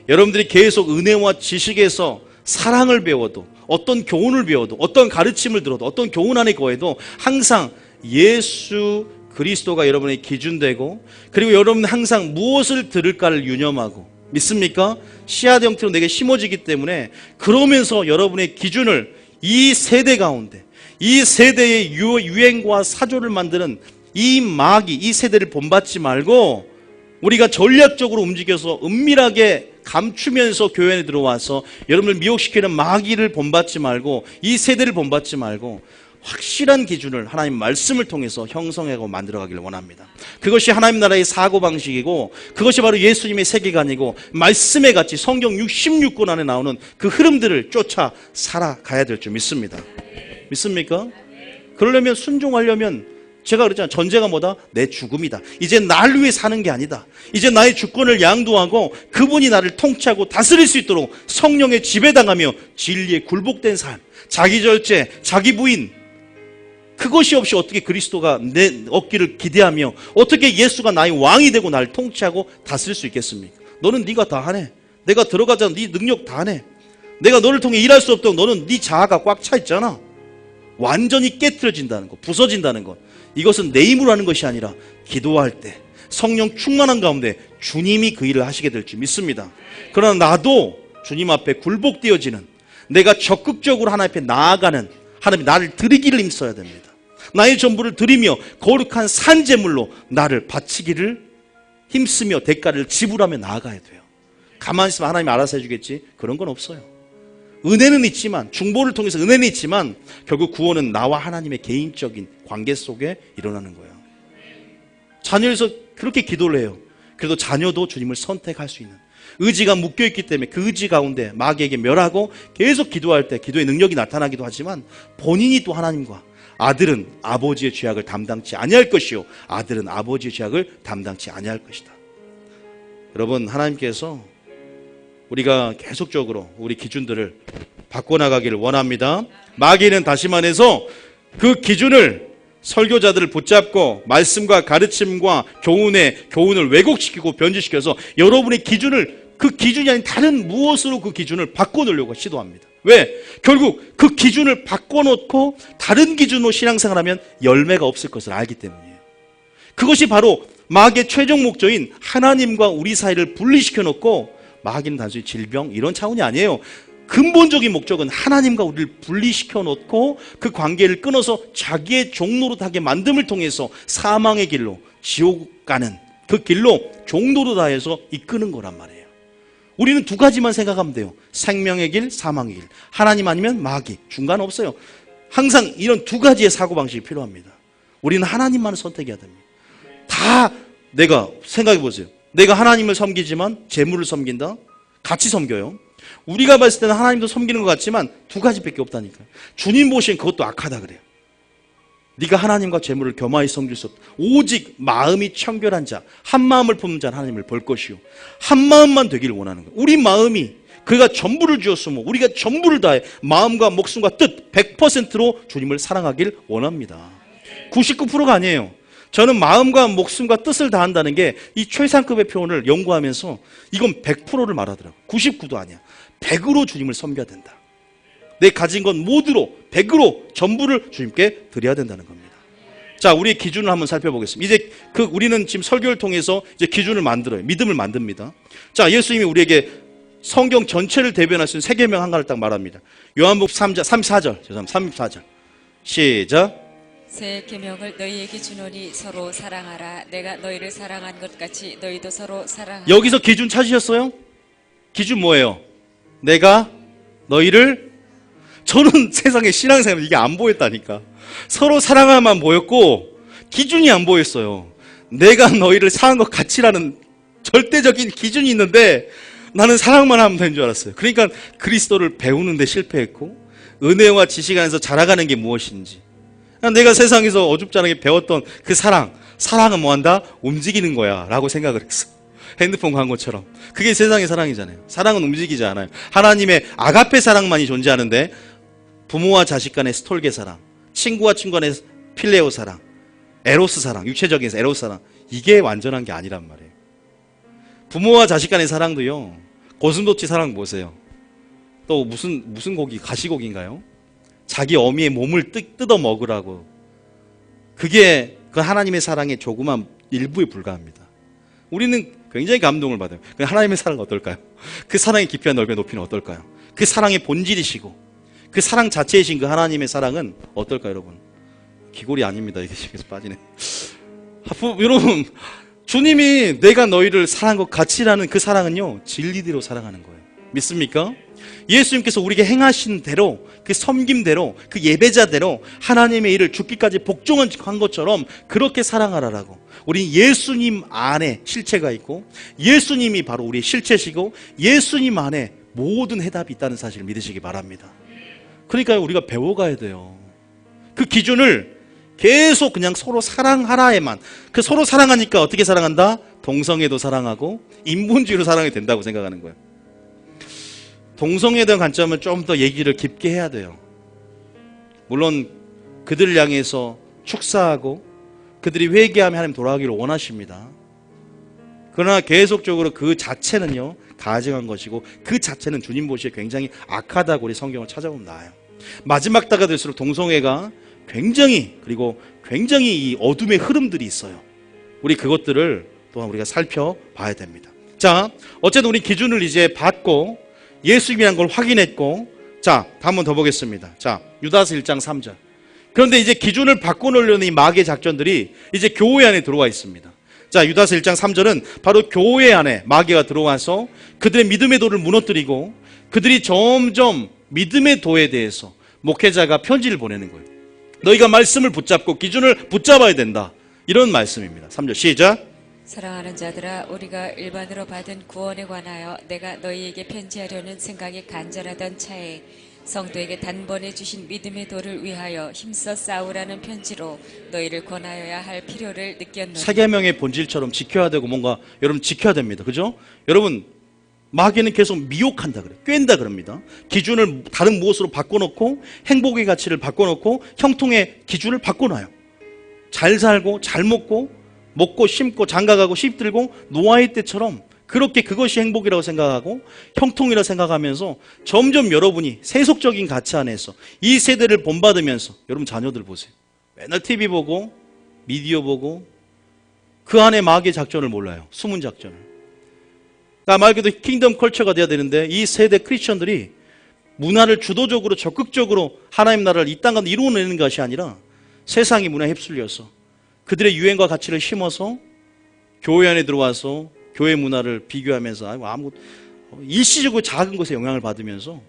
여러분들이 계속 은혜와 지식에서 사랑을 배워도, 어떤 교훈을 배워도, 어떤 가르침을 들어도, 어떤 교훈 안에 거해도 항상 예수 그리스도가 여러분의 기준되고, 그리고 여러분은 항상 무엇을 들을까를 유념하고, 믿습니까? 씨앗 형태로 내게 심어지기 때문에, 그러면서 여러분의 기준을 이 세대 가운데, 이 세대의 유행과 사조를 만드는 이 마귀, 이 세대를 본받지 말고 우리가 전략적으로 움직여서 은밀하게 감추면서 교회 안에 들어와서 여러분을 미혹시키는 마귀를 본받지 말고, 이 세대를 본받지 말고 확실한 기준을 하나님 말씀을 통해서 형성하고 만들어가기를 원합니다. 그것이 하나님 나라의 사고방식이고, 그것이 바로 예수님의 세계관이고, 말씀의 가치, 성경 66권 안에 나오는 그 흐름들을 쫓아 살아가야 될 줄 믿습니다. 믿습니까? 그러려면, 순종하려면, 제가 그랬잖아요. 전제가 뭐다? 내 죽음이다. 이제 날 위해 사는 게 아니다. 이제 나의 주권을 양도하고 그분이 나를 통치하고 다스릴 수 있도록 성령의 지배당하며 진리에 굴복된 삶, 자기 절제, 자기 부인, 그것이 없이 어떻게 그리스도가 내 얻기를 기대하며 어떻게 예수가 나의 왕이 되고 나를 통치하고 다스릴 수 있겠습니까? 너는 네가 다 하네. 내가 들어가자 네 능력 다 하네. 내가 너를 통해 일할 수 없도록 너는 네 자아가 꽉 차 있잖아. 완전히 깨트려진다는 것, 부서진다는 것, 이것은 내 힘으로 하는 것이 아니라 기도할 때 성령 충만한 가운데 주님이 그 일을 하시게 될 줄 믿습니다. 그러나 나도 주님 앞에 굴복되어지는, 내가 적극적으로 하나님 앞에 나아가는, 하나님이 나를 드리기를 힘써야 됩니다. 나의 전부를 드리며 거룩한 산제물로 나를 바치기를 힘쓰며 대가를 지불하며 나아가야 돼요. 가만히 있으면 하나님이 알아서 해주겠지? 그런 건 없어요. 은혜는 있지만, 중보를 통해서 은혜는 있지만 결국 구원은 나와 하나님의 개인적인 관계 속에 일어나는 거예요. 자녀에서 그렇게 기도를 해요. 그래도 자녀도 주님을 선택할 수 있는 의지가 묶여있기 때문에 그 의지 가운데 마귀에게 멸하고 계속 기도할 때 기도의 능력이 나타나기도 하지만, 본인이 또 하나님과, 아들은 아버지의 죄악을 담당치 아니할 것이요 아들은 아버지의 죄악을 담당치 아니할 것이다. 여러분, 하나님께서 우리가 계속적으로 우리 기준들을 바꿔나가기를 원합니다. 마귀는 다시 말해서 그 기준을, 설교자들을 붙잡고 말씀과 가르침과 교훈을 왜곡시키고 변질시켜서 여러분의 기준을, 그 기준이 아닌 다른 무엇으로 그 기준을 바꿔놓으려고 시도합니다. 왜? 결국 그 기준을 바꿔놓고 다른 기준으로 신앙생활하면 열매가 없을 것을 알기 때문이에요. 그것이 바로 마귀의 최종 목적인 하나님과 우리 사이를 분리시켜 놓고, 마귀는 단순히 질병 이런 차원이 아니에요. 근본적인 목적은 하나님과 우리를 분리시켜 놓고 그 관계를 끊어서 자기의 종노릇하게 만듦을 통해서 사망의 길로, 지옥 가는 그 길로 종노릇하여서 이끄는 거란 말이에요. 우리는 두 가지만 생각하면 돼요. 생명의 길, 사망의 길. 하나님 아니면 마귀. 중간 없어요. 항상 이런 두 가지의 사고방식이 필요합니다. 우리는 하나님만을 선택해야 됩니다. 다 내가 생각해 보세요. 내가 하나님을 섬기지만 재물을 섬긴다? 같이 섬겨요. 우리가 봤을 때는 하나님도 섬기는 것 같지만 두 가지밖에 없다니까요. 주님 보시기엔 그것도 악하다 그래요. 네가 하나님과 재물을 겸하여 섬길 수 없다. 오직 마음이 청결한 자, 한 마음을 품는 자는 하나님을 볼 것이요, 한 마음만 되기를 원하는 거예요. 우리 마음이 그가 전부를 주었으므로 우리가 전부를 다해 마음과 목숨과 뜻 100%로 주님을 사랑하길 원합니다. 99%가 아니에요. 저는 마음과 목숨과 뜻을 다한다는 게 이 최상급의 표현을 연구하면서 이건 100%를 말하더라고요. 99도 아니야. 100으로 주님을 섬겨야 된다. 내 가진 것 모두로 100으로 전부를 주님께 드려야 된다는 겁니다. 자, 우리의 기준을 한번 살펴보겠습니다. 이제 우리는 지금 설교를 통해서 이제 기준을 만들어요. 믿음을 만듭니다. 자, 예수님이 우리에게 성경 전체를 대변할 수 있는 세 계명 한 가지를 딱 말합니다. 요한복음 34절. 시작. 새 계명을 너희에게 주노니 서로 사랑하라. 내가 너희를 사랑한 것 같이 너희도 서로 사랑하라. 여기서 기준 찾으셨어요? 기준 뭐예요? 내가 너희를, 저는 세상에 신앙생활 이게 안 보였다니까. 서로 사랑하만 보였고 기준이 안 보였어요. 내가 너희를 사랑한 것 같이라는 절대적인 기준이 있는데 나는 사랑만 하면 되는 줄 알았어요. 그러니까 그리스도를 배우는 데 실패했고, 은혜와 지식 안에서 자라가는 게 무엇인지, 내가 세상에서 어줍지 않게 배웠던 그 사랑은 뭐한다? 움직이는 거야 라고 생각을 했어. 핸드폰 광고처럼. 그게 세상의 사랑이잖아요. 사랑은 움직이지 않아요. 하나님의 아가페 사랑만이 존재하는데, 부모와 자식 간의 스톨게 사랑, 친구와 친구 간의 필레오 사랑, 에로스 사랑, 육체적인 에로스 사랑, 이게 완전한 게 아니란 말이에요. 부모와 자식 간의 사랑도요, 고슴도치 사랑 보세요. 또 무슨 고기, 가시고기인가요? 자기 어미의 몸을 뜯어 먹으라고. 그게 그 하나님의 사랑의 조그만 일부에 불과합니다. 우리는 굉장히 감동을 받아요. 그 하나님의 사랑은 어떨까요? 그 사랑의 깊이와 넓이와 높이는 어떨까요? 그 사랑의 본질이시고 그 사랑 자체이신 그 하나님의 사랑은 어떨까요, 여러분? 기골이 아닙니다. 이게 지금 빠지네. 여러분, 주님이 내가 너희를 사랑한 것 같이라는 그 사랑은요, 진리대로 사랑하는 거예요. 믿습니까? 예수님께서 우리에게 행하신 대로, 그 섬김대로, 그 예배자대로 하나님의 일을 죽기까지 복종한 것처럼 그렇게 사랑하라라고. 우리 예수님 안에 실체가 있고, 예수님이 바로 우리의 실체시고, 예수님 안에 모든 해답이 있다는 사실을 믿으시기 바랍니다. 그러니까 우리가 배워가야 돼요. 그 기준을 계속 그냥 서로 사랑하라에만, 그 서로 사랑하니까 어떻게 사랑한다? 동성애도 사랑하고 인본주의로 사랑이 된다고 생각하는 거예요. 동성애에 대한 관점은 좀 더 얘기를 깊게 해야 돼요. 물론 그들을 향해서 축사하고 그들이 회개하며 하나님 돌아가기를 원하십니다. 그러나 계속적으로 그 자체는요, 가증한 것이고 그 자체는 주님 보시기에 굉장히 악하다고 우리 성경을 찾아보면 나와요. 마지막 때가 될수록 동성애가 굉장히 이 어둠의 흐름들이 있어요. 우리 그것들을 또한 우리가 살펴봐야 됩니다. 자, 어쨌든 우리 기준을 이제 받고 예수님이라는 걸 확인했고, 자, 한 번 더 보겠습니다. 자, 유다서 1장 3절. 그런데 이제 기준을 바꿔놓으려는 이 마귀의 작전들이 이제 교회 안에 들어와 있습니다. 자, 유다서 1장 3절은 바로 교회 안에 마귀가 들어와서 그들의 믿음의 도를 무너뜨리고, 그들이 점점 믿음의 도에 대해서 목회자가 편지를 보내는 거예요. 너희가 말씀을 붙잡고 기준을 붙잡아야 된다, 이런 말씀입니다. 3절 시작. 사랑하는 자들아, 우리가 일반으로 받은 구원에 관하여 내가 너희에게 편지하려는 생각이 간절하던 차에 성도에게 단번에 주신 믿음의 도를 위하여 힘써 싸우라는 편지로 너희를 권하여야 할 필요를 느꼈노니. 세 계명의 본질처럼 지켜야 되고 뭔가 여러분 지켜야 됩니다. 그죠? 여러분, 마귀는 계속 미혹한다 그래요. 꿰인다 그럽니다. 기준을 다른 무엇으로 바꿔놓고 행복의 가치를 바꿔놓고 형통의 기준을 바꿔놔요. 잘 살고 잘 먹고 심고 장가가고 씹들고 노아의 때처럼 그렇게 그것이 행복이라고 생각하고 형통이라고 생각하면서 점점 여러분이 세속적인 가치 안에서 이 세대를 본받으면서 여러분 자녀들 보세요. 맨날 TV 보고 미디어 보고 그 안에 마귀의 작전을 몰라요. 숨은 작전을. 말 그대로 킹덤 컬처가 돼야 되는데 이 세대 크리스천들이 문화를 주도적으로 적극적으로 하나님 나라를 이 땅 가운데 이루어내는 것이 아니라 세상의 문화에 휩쓸려서 그들의 유행과 가치를 심어서 교회 안에 들어와서 교회 문화를 비교하면서 아무 일시적으로 작은 것에 영향을 받으면서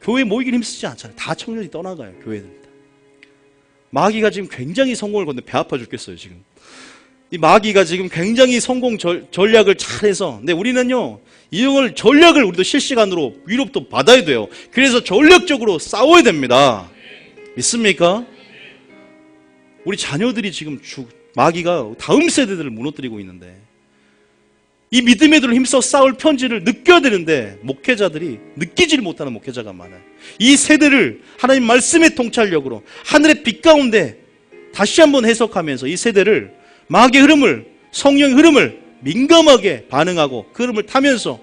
교회 모이긴 힘쓰지 않잖아요. 다 청년이 떠나가요. 교회들. 마귀가 지금 굉장히 성공을 거는데 배 아파 죽겠어요. 지금 이 마귀가 지금 굉장히 성공 전략을 잘해서, 근데 우리는요 이걸 전략을 우리도 실시간으로 위로부터 받아야 돼요. 그래서 전략적으로 싸워야 됩니다. 믿습니까? 우리 자녀들이 지금 마귀가 다음 세대들을 무너뜨리고 있는데 이 믿음의 들을 힘써 싸울 편지를 느껴야 되는데 목회자들이 느끼지를 못하는 목회자가 많아요. 이 세대를 하나님 말씀의 통찰력으로 하늘의 빛 가운데 다시 한번 해석하면서 이 세대를 마귀의 흐름을, 성령의 흐름을 민감하게 반응하고 그 흐름을 타면서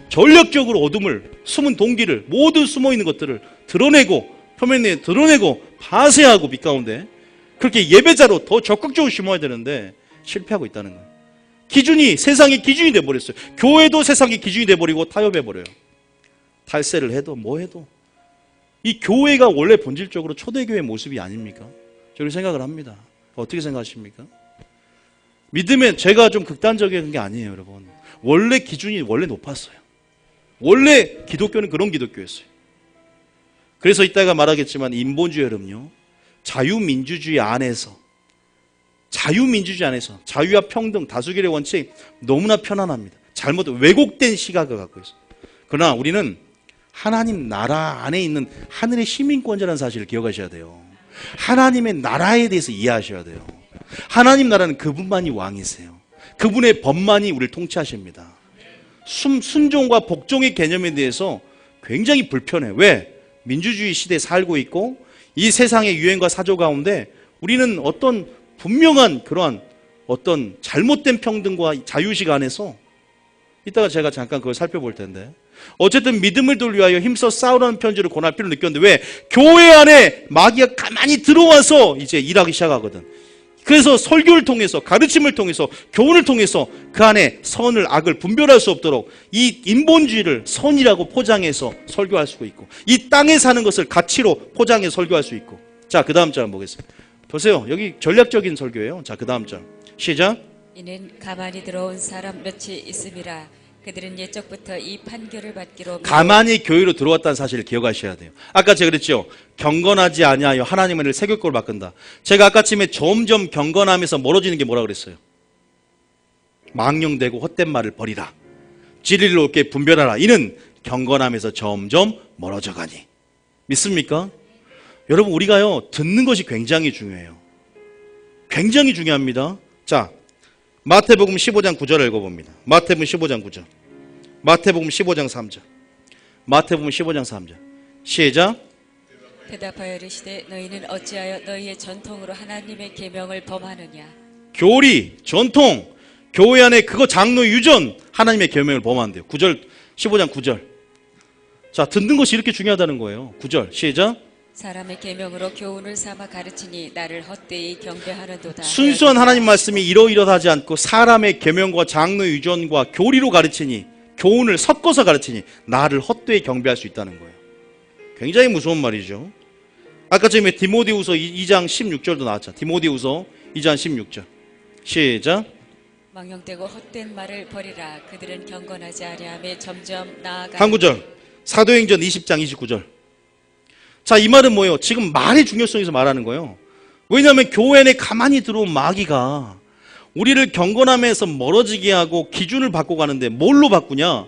전략적으로 어둠을, 숨은 동기를, 모든 숨어있는 것들을 드러내고 표면에 드러내고 파쇄하고 빛 가운데 그렇게 예배자로 더 적극적으로 심어야 되는데 실패하고 있다는 거예요. 기준이 세상의 기준이 돼버렸어요. 교회도 세상의 기준이 돼버리고 타협해버려요. 탈세를 해도 뭐 해도 이 교회가 원래 본질적으로 초대교회 모습이 아닙니까? 저는 생각을 합니다. 어떻게 생각하십니까? 믿음에 제가 좀 극단적인 게 아니에요, 여러분. 원래 기준이 원래 높았어요. 원래 기독교는 그런 기독교였어요. 그래서 이따가 말하겠지만 인본주의 여러분요, 자유민주주의 안에서 자유와 평등, 다수결의 원칙 너무나 편안합니다. 잘못 왜곡된 시각을 갖고 있어요. 그러나 우리는 하나님 나라 안에 있는 하늘의 시민권자라는 사실을 기억하셔야 돼요. 하나님의 나라에 대해서 이해하셔야 돼요. 하나님 나라는 그분만이 왕이세요. 그분의 법만이 우리를 통치하십니다. 순종과 복종의 개념에 대해서 굉장히 불편해요. 왜? 민주주의 시대에 살고 있고 이 세상의 유행과 사조 가운데 우리는 어떤 분명한 그러한 어떤 잘못된 평등과 자유식 안에서 이따가 제가 잠깐 그걸 살펴볼 텐데 어쨌든 믿음을 위하여 힘써 싸우라는 편지를 권할 필요를 느꼈는데 왜? 교회 안에 마귀가 가만히 들어와서 이제 일하기 시작하거든. 그래서 설교를 통해서 가르침을 통해서 교훈을 통해서 그 안에 선을 악을 분별할 수 없도록 이 인본주의를 선이라고 포장해서 설교할 수 있고 이 땅에 사는 것을 가치로 포장해서 설교할 수 있고 자, 그 다음 절 보겠습니다. 보세요. 여기 전략적인 설교예요. 자, 그 다음 절 시작. 이는 가만히 들어온 사람 몇이 있음이라. 그들은 옛적부터 이 판결을 받기로 가만히 교회로 들어왔다는 사실을 기억하셔야 돼요. 아까 제가 그랬죠. 경건하지 아니하여 하나님을 세교권을 바꾼다. 제가 아까쯤에 점점 경건하면서 멀어지는 게 뭐라 그랬어요? 망령되고 헛된 말을 버리라. 진리를 옳게 분별하라. 이는 경건함에서 점점 멀어져 가니. 믿습니까? 여러분 우리가요 듣는 것이 굉장히 중요해요. 굉장히 중요합니다. 자, 마태복음 15장 9절을 읽어봅니다. 마태복음 15장 9절. 마태복음 15장 3절. 마태복음 15장 3절. 시작. 대답하여 이르시되 너희는 어찌하여 너희의 전통으로 하나님의 계명을 범하느냐. 교리, 전통, 교회 안에 그거 장로 유전 하나님의 계명을 범한대요. 9절, 15장 9절. 자, 듣는 것이 이렇게 중요하다는 거예요. 9절 시작. 사람의 계명으로 교훈을 삼아 가르치니 나를 헛되이 경배하는도다. 순수한 하나님 말씀이 이러이러하지 않고 사람의 계명과 장로 유전과 교리로 가르치니 교훈을 섞어서 가르치니 나를 헛되이 경배할 수 있다는 거예요. 굉장히 무서운 말이죠. 아까 전에 디모데후서 2장 16절도 나왔죠. 디모데후서 2장 16절 시작. 망령되고 헛된 말을 버리라. 그들은 경건하지 아니하며 점점 나아가. 한 구절 사도행전 20장 29절. 자, 이 말은 뭐예요? 지금 말의 중요성에서 말하는 거예요. 왜냐하면 교회 안에 가만히 들어온 마귀가 우리를 경건함에서 멀어지게 하고 기준을 바꿔가는데 뭘로 바꾸냐?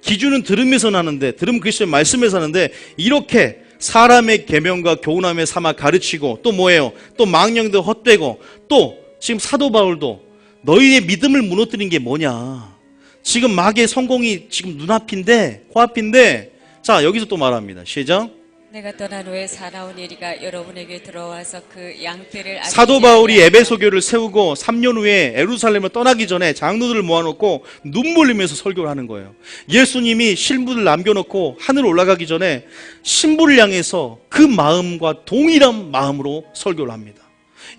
기준은 들음에서 나는데 들음 그리스도의 말씀에서 나는데 이렇게 사람의 계명과 교훈함에 삼아 가르치고 또 뭐예요? 또 망령도 헛되고 또 지금 사도 바울도 너희의 믿음을 무너뜨린 게 뭐냐? 지금 마귀의 성공이 지금 눈앞인데 코앞인데 자, 여기서 또 말합니다. 시작. 내가 떠난 후에 사나운 에리가 여러분에게 들어와서 그 양떼를 아끼지 사도 바울이 아니하며 에베소 교회를 세우고 3년 후에 예루살렘을 떠나기 전에 장로들을 모아놓고 눈물 흘리면서 설교를 하는 거예요. 예수님이 신부를 남겨놓고 하늘 올라가기 전에 신부를 향해서 그 마음과 동일한 마음으로 설교를 합니다.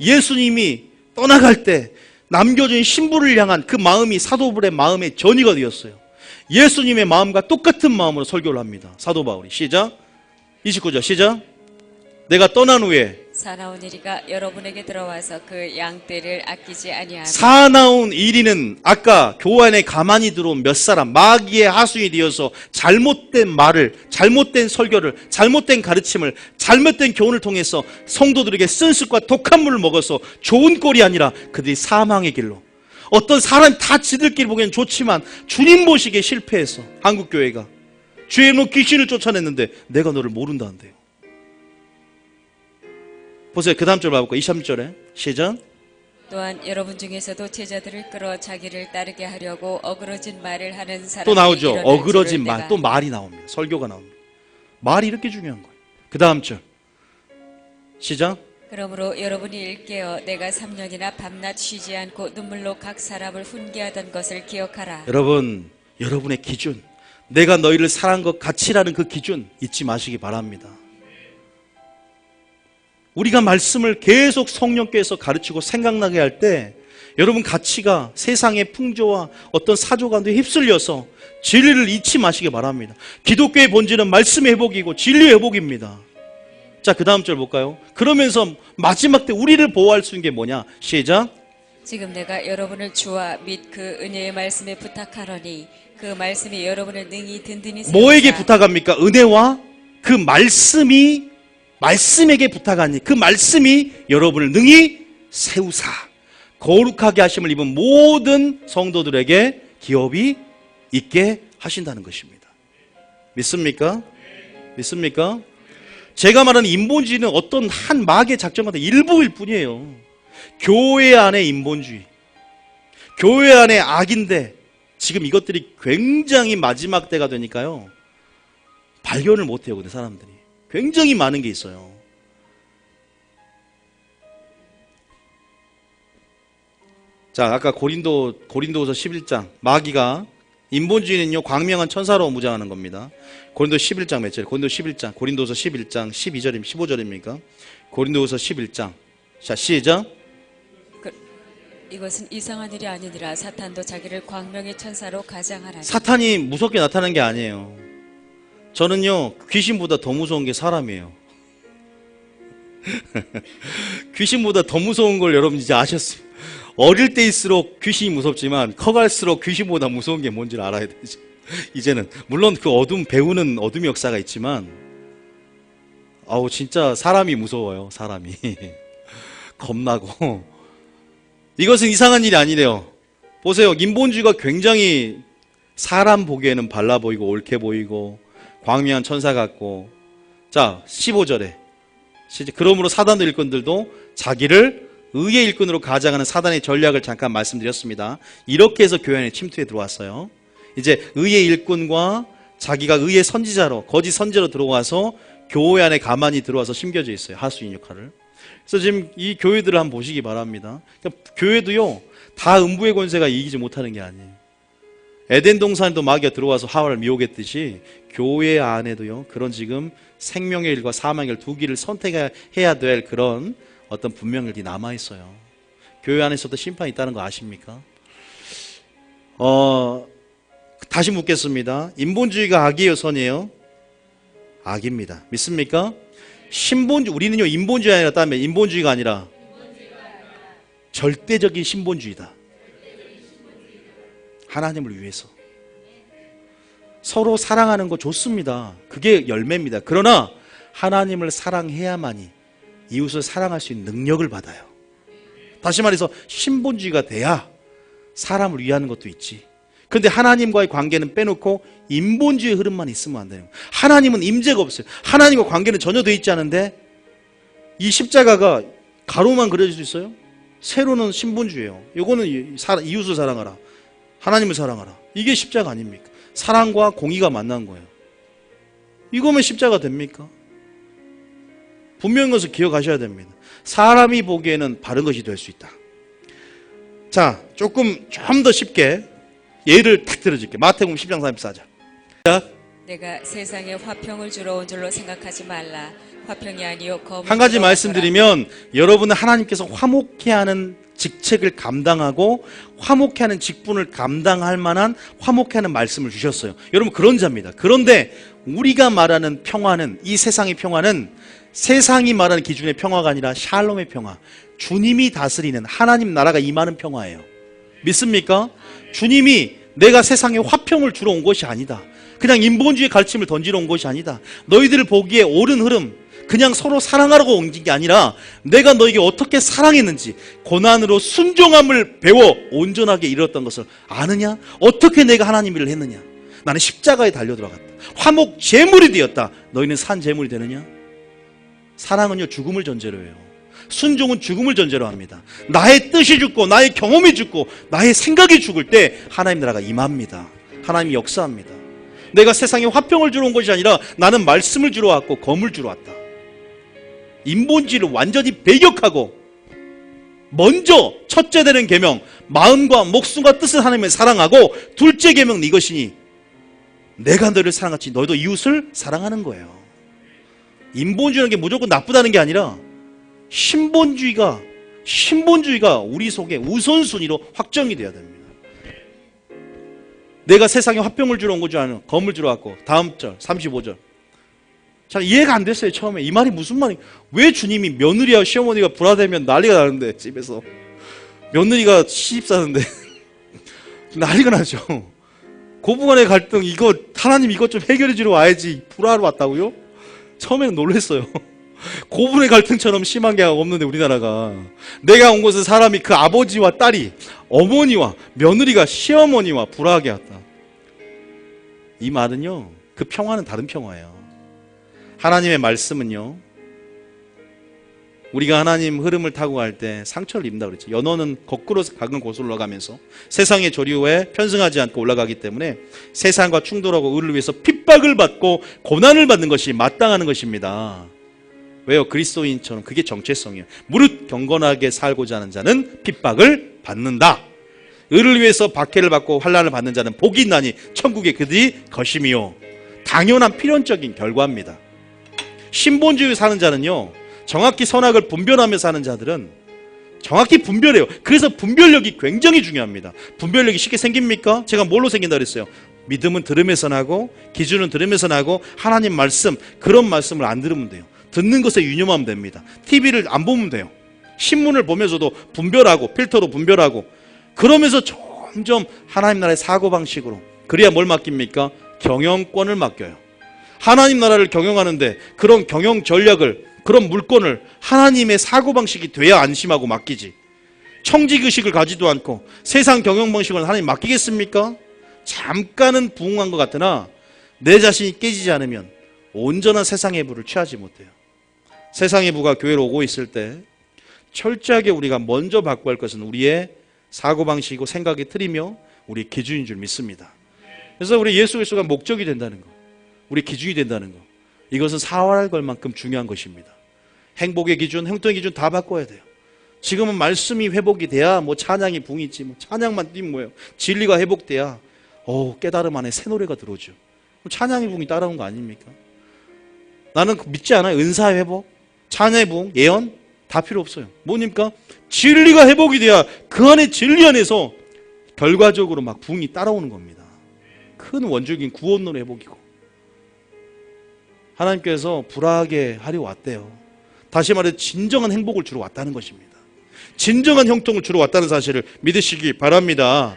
예수님이 떠나갈 때 남겨진 신부를 향한 그 마음이 사도 바울의 마음의 전이가 되었어요. 예수님의 마음과 똑같은 마음으로 설교를 합니다. 사도 바울이. 시작. 29절 시작. 내가 떠난 후에 사나운 에리가 여러분에게 들어와서 그 양떼를 아끼지 아니하며 사나운 이리는 아까 교회 안에 가만히 들어온 몇 사람 마귀의 하수인이 되어서 잘못된 말을, 잘못된 설교를, 잘못된 가르침을, 잘못된 교훈을 통해서 성도들에게 쓴습과 독한 물을 먹어서 좋은 꼴이 아니라 그들이 사망의 길로, 어떤 사람이 다 지들끼리 보기엔 좋지만 주님 보시기에 실패해서 한국교회가 주의 이름으로 귀신을 쫓아냈는데 내가 너를 모른다는데요. 보세요. 그 다음 절 봐볼까요? 23절에 시작. 또한 여러분 중에서도 제자들을 끌어 자기를 따르게 하려고 어그러진 말을 하는 사람이 또 나오죠. 일어날 어그러진 줄을 말. 내가 또 말이 나옵니다. 설교가 나옵니다. 말이 이렇게 중요한 거예요. 그 다음 절 시작. 그러므로 여러분이 일깨어 내가 3년이나 밤낮 쉬지 않고 눈물로 각 사람을 훈계하던 것을 기억하라. 여러분, 여러분의 기준, 내가 너희를 사랑한 것 같이라는 그 기준 잊지 마시기 바랍니다. 우리가 말씀을 계속 성령께서 가르치고 생각나게 할 때 여러분 가치가 세상의 풍조와 어떤 사조관도에 휩쓸려서 진리를 잊지 마시기 바랍니다. 기독교의 본질은 말씀의 회복이고 진리의 회복입니다. 자, 그 다음 절 볼까요? 그러면서 마지막 때 우리를 보호할 수 있는 게 뭐냐? 시작. 지금 내가 여러분을 주와 및 그 은혜의 말씀에 부탁하노니 그 말씀이 여러분을 능히 든든히 세우사 뭐에게 부탁합니까? 은혜와 그 말씀에게 부탁하니 그 말씀이 여러분을 능히 세우사 거룩하게 하심을 입은 모든 성도들에게 기업이 있게 하신다는 것입니다. 믿습니까? 믿습니까? 제가 말하는 인본주의는 어떤 한 마귀의 작전과는 일부일 뿐이에요. 교회 안에 인본주의, 교회 안에 악인데 지금 이것들이 굉장히 마지막 때가 되니까요 발견을 못해요. 근데 사람들이 굉장히 많은 게 있어요. 자, 아까 고린도후서 11장 마귀가 인본주의는요 광명한 천사로 무장하는 겁니다. 고린도 11장 몇 절? 고린도 11장, 고린도서 11장 12절입니까? 15절입니까? 고린도서 11장. 자, 시작. 이것은 이상한 일이 아니니라. 사탄도 자기를 광명의 천사로 가장하라니. 사탄이 무섭게 나타나는 게 아니에요. 저는요 귀신보다 더 무서운 게 사람이에요. 귀신보다 더 무서운 걸 여러분 이제 아셨어요. 어릴 때일수록 귀신이 무섭지만 커갈수록 귀신보다 무서운 게 뭔지를 알아야 되죠. 이제는 물론 그 어둠 배우는 어둠의 역사가 있지만 아우 진짜 사람이 무서워요. 사람이 겁나고 이것은 이상한 일이 아니래요. 보세요. 인본주의가 굉장히 사람 보기에는 발라 보이고 옳게 보이고 광명한 천사 같고. 자 15절에 그러므로 사단의 일꾼들도 자기를 의의 일꾼으로 가장하는 사단의 전략을 잠깐 말씀드렸습니다. 이렇게 해서 교회 안에 침투해 들어왔어요. 이제 의의 일꾼과 자기가 의의 선지자로 거짓 선지자로 들어와서 교회 안에 가만히 들어와서 심겨져 있어요. 하수인 역할을. 그래서 지금 이 교회들을 한번 보시기 바랍니다. 그러니까 교회도요 다 음부의 권세가 이기지 못하는 게 아니에요. 에덴 동산에도 마귀가 들어와서 하와를 미혹했듯이 교회 안에도요 그런 지금 생명의 일과 사망의 일 두 길을 선택해야 될 그런 어떤 분명한 일이 남아있어요. 교회 안에서도 심판이 있다는 거 아십니까? 다시 묻겠습니다. 인본주의가 악이에요, 선이에요? 악입니다. 믿습니까? 우리는요 인본주의 아니라 다음에 인본주의가 아니라 절대적인 신본주의다. 하나님을 위해서 서로 사랑하는 거 좋습니다. 그게 열매입니다. 그러나 하나님을 사랑해야만이 이웃을 사랑할 수 있는 능력을 받아요. 다시 말해서 신본주의가 돼야 사람을 위하는 것도 있지. 그런데 하나님과의 관계는 빼놓고 인본주의 흐름만 있으면 안 돼요. 하나님은 임재가 없어요. 하나님과 관계는 전혀 돼 있지 않은데 이 십자가가 가로만 그려질 수 있어요? 세로는 신본주의예요. 이거는 이웃을 사랑하라, 하나님을 사랑하라. 이게 십자가 아닙니까? 사랑과 공의가 만난 거예요. 이거면 십자가 됩니까? 분명한 것을 기억하셔야 됩니다. 사람이 보기에는 바른 것이 될 수 있다. 자, 조금 좀 더 쉽게 예를 탁 들어줄게요. 마태복음 10장 34절. 내가 세상에 화평을 주러 온 줄로 생각하지 말라. 화평이 아니요 검을 한 가지 주러 말씀드리면 여러분은 하나님께서 화목케 하는 직책을 감당하고 화목케 하는 직분을 감당할 만한 화목케 하는 말씀을 주셨어요. 여러분 그런 자입니다. 그런데 우리가 말하는 평화는, 이 세상의 평화는 세상이 말하는 기준의 평화가 아니라 샬롬의 평화, 주님이 다스리는 하나님 나라가 임하는 평화예요. 믿습니까? 주님이 내가 세상에 화평을 주러 온 것이 아니다. 그냥 인본주의 가르침을 던지러 온 것이 아니다. 너희들을 보기에 옳은 흐름, 그냥 서로 사랑하라고 온 게 아니라 내가 너에게 어떻게 사랑했는지, 고난으로 순종함을 배워 온전하게 이뤘던 것을 아느냐? 어떻게 내가 하나님 일을 했느냐? 나는 십자가에 달려 들어갔다. 화목 제물이 되었다. 너희는 산 제물이 되느냐? 사랑은요, 죽음을 전제로 해요. 순종은 죽음을 전제로 합니다. 나의 뜻이 죽고 나의 경험이 죽고 나의 생각이 죽을 때 하나님 나라가 임합니다. 하나님이 역사합니다. 내가 세상에 화평을 주러 온 것이 아니라 나는 말씀을 주러 왔고 검을 주러 왔다. 인본주의를 완전히 배격하고 먼저 첫째 되는 계명, 마음과 목숨과 뜻을 하나님을 사랑하고 둘째 계명은 이것이니 내가 너를 사랑하지 너희도 이웃을 사랑하는 거예요. 인본주의라는 게 무조건 나쁘다는 게 아니라 신본주의가 우리 속에 우선순위로 확정이 돼야 됩니다. 내가 세상에 화평을 주러 온 거지 않아요. 검을 주러 왔고. 다음 절 35절. 자, 이해가 안 됐어요. 처음에 이 말이 무슨 말이, 왜 주님이 며느리와 시어머니가 불화되면 난리가 나는데, 집에서 며느리가 시집 사는데 난리가 나죠. 고부간의 갈등, 이거 하나님 이것 좀 해결해 주러 와야지 불화하러 왔다고요? 처음에는 놀랐어요. 고분의 갈등처럼 심한 게 없는데 우리나라가, 내가 온 곳은 사람이 그 아버지와 딸이, 어머니와 며느리가 시어머니와 불화하게 왔다. 이 말은요, 그 평화는 다른 평화예요. 하나님의 말씀은요, 우리가 하나님 흐름을 타고 갈 때 상처를 입는다 그랬죠. 연어는 거꾸로 가는 곳으로 올라가면서 세상의 조류에 편승하지 않고 올라가기 때문에 세상과 충돌하고 의를 위해서 핍박을 받고 고난을 받는 것이 마땅한 것입니다. 왜요? 그리스도인처럼 그게 정체성이에요. 무릇 경건하게 살고자 하는 자는 핍박을 받는다. 의를 위해서 박해를 받고 환난을 받는 자는 복이 있나니 천국의 그들이 것임이요. 당연한 필연적인 결과입니다. 신본주의 사는 자는요, 정확히 선악을 분별하며 사는 자들은 정확히 분별해요. 그래서 분별력이 굉장히 중요합니다. 분별력이 쉽게 생깁니까? 제가 뭘로 생긴다 그랬어요? 믿음은 들음에서 나고 기준은 들음에서 나고 하나님 말씀, 그런 말씀을 안 들으면 돼요. 듣는 것에 유념하면 됩니다. TV를 안 보면 돼요. 신문을 보면서도 분별하고 필터로 분별하고, 그러면서 점점 하나님 나라의 사고방식으로, 그래야 뭘 맡깁니까? 경영권을 맡겨요. 하나님 나라를 경영하는데 그런 경영 전략을, 그런 물건을 하나님의 사고방식이 돼야 안심하고 맡기지. 청지의식을 가지도 않고 세상 경영방식을 하나님 맡기겠습니까? 잠깐은 부응한 것 같으나 내 자신이 깨지지 않으면 온전한 세상의 부를 취하지 못해요. 세상의 부가 교회로 오고 있을 때 철저하게 우리가 먼저 바꿔야 할 것은 우리의 사고방식이고 생각의 틀이며 우리 기준인 줄 믿습니다. 그래서 우리 예수 그리스도가 목적이 된다는 거, 우리 기준이 된다는 거, 이것은 사활할 걸 만큼 중요한 것입니다. 행복의 기준, 행동의 기준 다 바꿔야 돼요. 지금은 말씀이 회복이 돼야 뭐 찬양이 붕이지, 뭐 찬양만 뛰면 뭐예요? 진리가 회복돼야 깨달음 안에 새 노래가 들어오죠. 찬양의 붕이 따라온 거 아닙니까? 나는 믿지 않아요. 은사의 회복, 찬양의 붕, 예언 다 필요 없어요. 뭐입니까? 진리가 회복이 돼야 그 안에 진리 안에서 결과적으로 막 붕이 따라오는 겁니다. 큰 원적인 구원론의 회복이고, 하나님께서 불화하게 하려 왔대요. 다시 말해 진정한 행복을 주러 왔다는 것입니다. 진정한 형통을 주러 왔다는 사실을 믿으시기 바랍니다.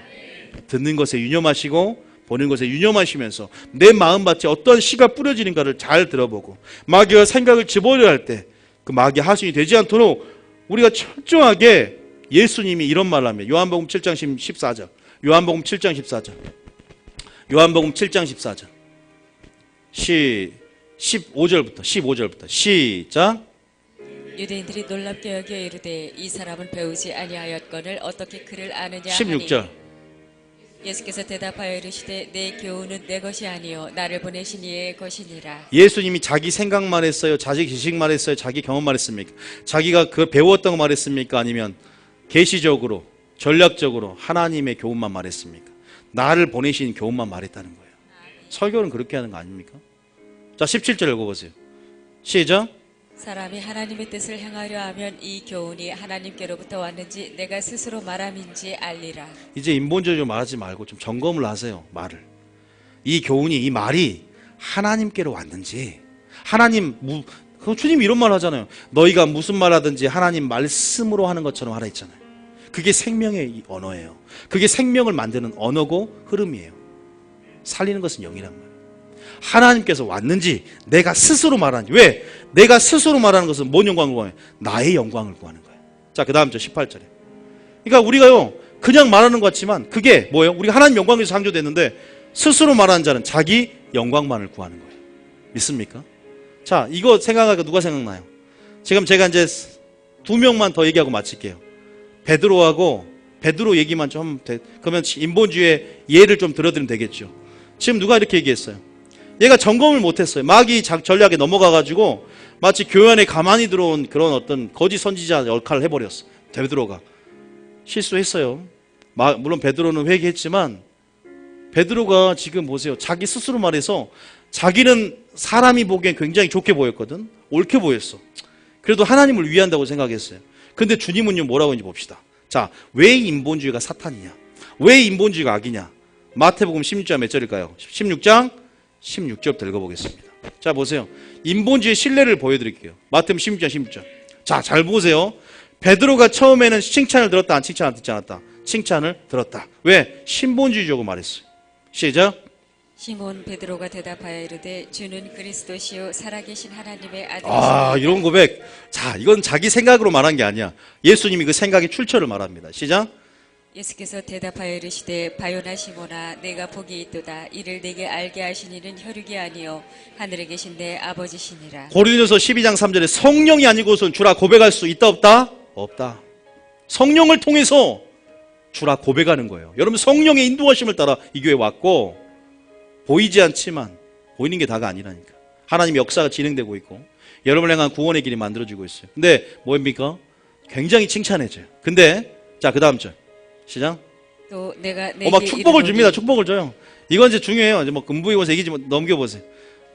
듣는 것에 유념하시고 보는 것에 유념하시면서 내 마음밭에 어떤 씨가 뿌려지는가를 잘 들어보고, 마귀가 생각을 집어넣으려 할 때 그 마귀 하순이 되지 않도록 우리가 철저하게, 예수님이 이런 말을 합니다. 요한복음 7장 14절. 요한복음 7장 14절. 요한복음 7장 14절. 15절부터 시작. 유대인들이 놀랍게 여겨 이르되 이 사람은 배우지 아니하였거늘 어떻게 그를 아느냐 하니 16절. 예수께서 대답하여 이르시되 내 교훈은 내 것이 아니요 나를 보내신 이의 것이니라. 예수님이 자기 생각만 했어요? 자기 지식만 했어요? 자기 경험만 했습니까? 자기가 그 배웠던 거 말했습니까? 아니면 계시적으로 전략적으로 하나님의 교훈만 말했습니까? 나를 보내신 교훈만 말했다는 거예요. 설교는 그렇게 하는 거 아닙니까? 자, 17절 읽어보세요. 시작. 사람이 하나님의 뜻을 행하려 하면 이 교훈이 하나님께로부터 왔는지 내가 스스로 말함인지 알리라. 이제 인본주의로 말하지 말고 좀 점검을 하세요. 말을. 이 교훈이, 이 말이 하나님께로 왔는지, 주님이 이런 말 하잖아요. 너희가 무슨 말 하든지 하나님 말씀으로 하는 것처럼 하라 했잖아요. 그게 생명의 언어예요. 그게 생명을 만드는 언어고 흐름이에요. 살리는 것은 영이란 말이에요. 하나님께서 왔는지 내가 스스로 말하는지. 왜? 내가 스스로 말하는 것은 뭔 영광을 구하냐? 나의 영광을 구하는 거예요. 자, 그 다음 절 18절에. 그러니까 우리가요 그냥 말하는 것 같지만 그게 뭐예요? 우리가 하나님 영광에서 창조됐는데 스스로 말하는 자는 자기 영광만을 구하는 거예요. 믿습니까? 자, 이거 생각하니까 누가 생각나요? 지금 제가 이제 두 명만 더 얘기하고 마칠게요. 베드로 얘기만 좀 그러면 인본주의의 예를 좀 들어드리면 되겠죠. 지금 누가 이렇게 얘기했어요? 얘가 점검을 못했어요. 마귀 전략에 넘어가가지고 마치 교회 안에 가만히 들어온 그런 어떤 거짓 선지자 역할을 해버렸어. 베드로가 실수했어요. 물론 베드로는 회개했지만 베드로가 지금 보세요. 자기 스스로 말해서 자기는 사람이 보기엔 굉장히 좋게 보였거든. 옳게 보였어. 그래도 하나님을 위한다고 생각했어요. 근데 주님은요 뭐라고 했는지 봅시다. 자, 왜 인본주의가 사탄이냐? 왜 인본주의가 악이냐? 마태복음 16장 몇 절일까요? 16장 16절부터 읽어보겠습니다. 자, 보세요. 인본주의 신뢰를 보여드릴게요. 마태복음 16장 16절. 자, 잘 보세요. 베드로가 처음에는 칭찬을 들었다, 안 칭찬 안 듣지 않았다? 칭찬을 들었다. 왜? 신본주의적으로 말했어요. 시작. 시몬 베드로가 대답하여 이르되 주는 그리스도시요 살아계신 하나님의 아들이시니라. 이런 고백. 자, 이건 자기 생각으로 말한 게 아니야. 예수님이 그 생각의 출처를 말합니다. 시작. 예수께서 대답하여 이르시되 바요나 시몬아 내가 복이 있도다. 이를 내게 알게 하신 이는 혈육이 아니요 하늘에 계신 내 아버지시니라. 고린도서 12장 3절에 성령이 아니고선 주라 고백할 수 있다 없다? 없다. 성령을 통해서 주라 고백하는 거예요. 여러분 성령의 인도하심을 따라 이 교회에 왔고 보이지 않지만 보이는 게 다가 아니라니까. 하나님의 역사가 진행되고 있고 여러분을 향한 구원의 길이 만들어지고 있어요. 근데 뭐입니까? 굉장히 칭찬해줘요. 근데 자, 그 다음 절 시작. 또 내가 내게 막 축복을 이르노니 줍니다. 축복을 줘요. 이건 이제 중요해요. 이제 뭐 금부이고서 얘기 좀 넘겨보세요.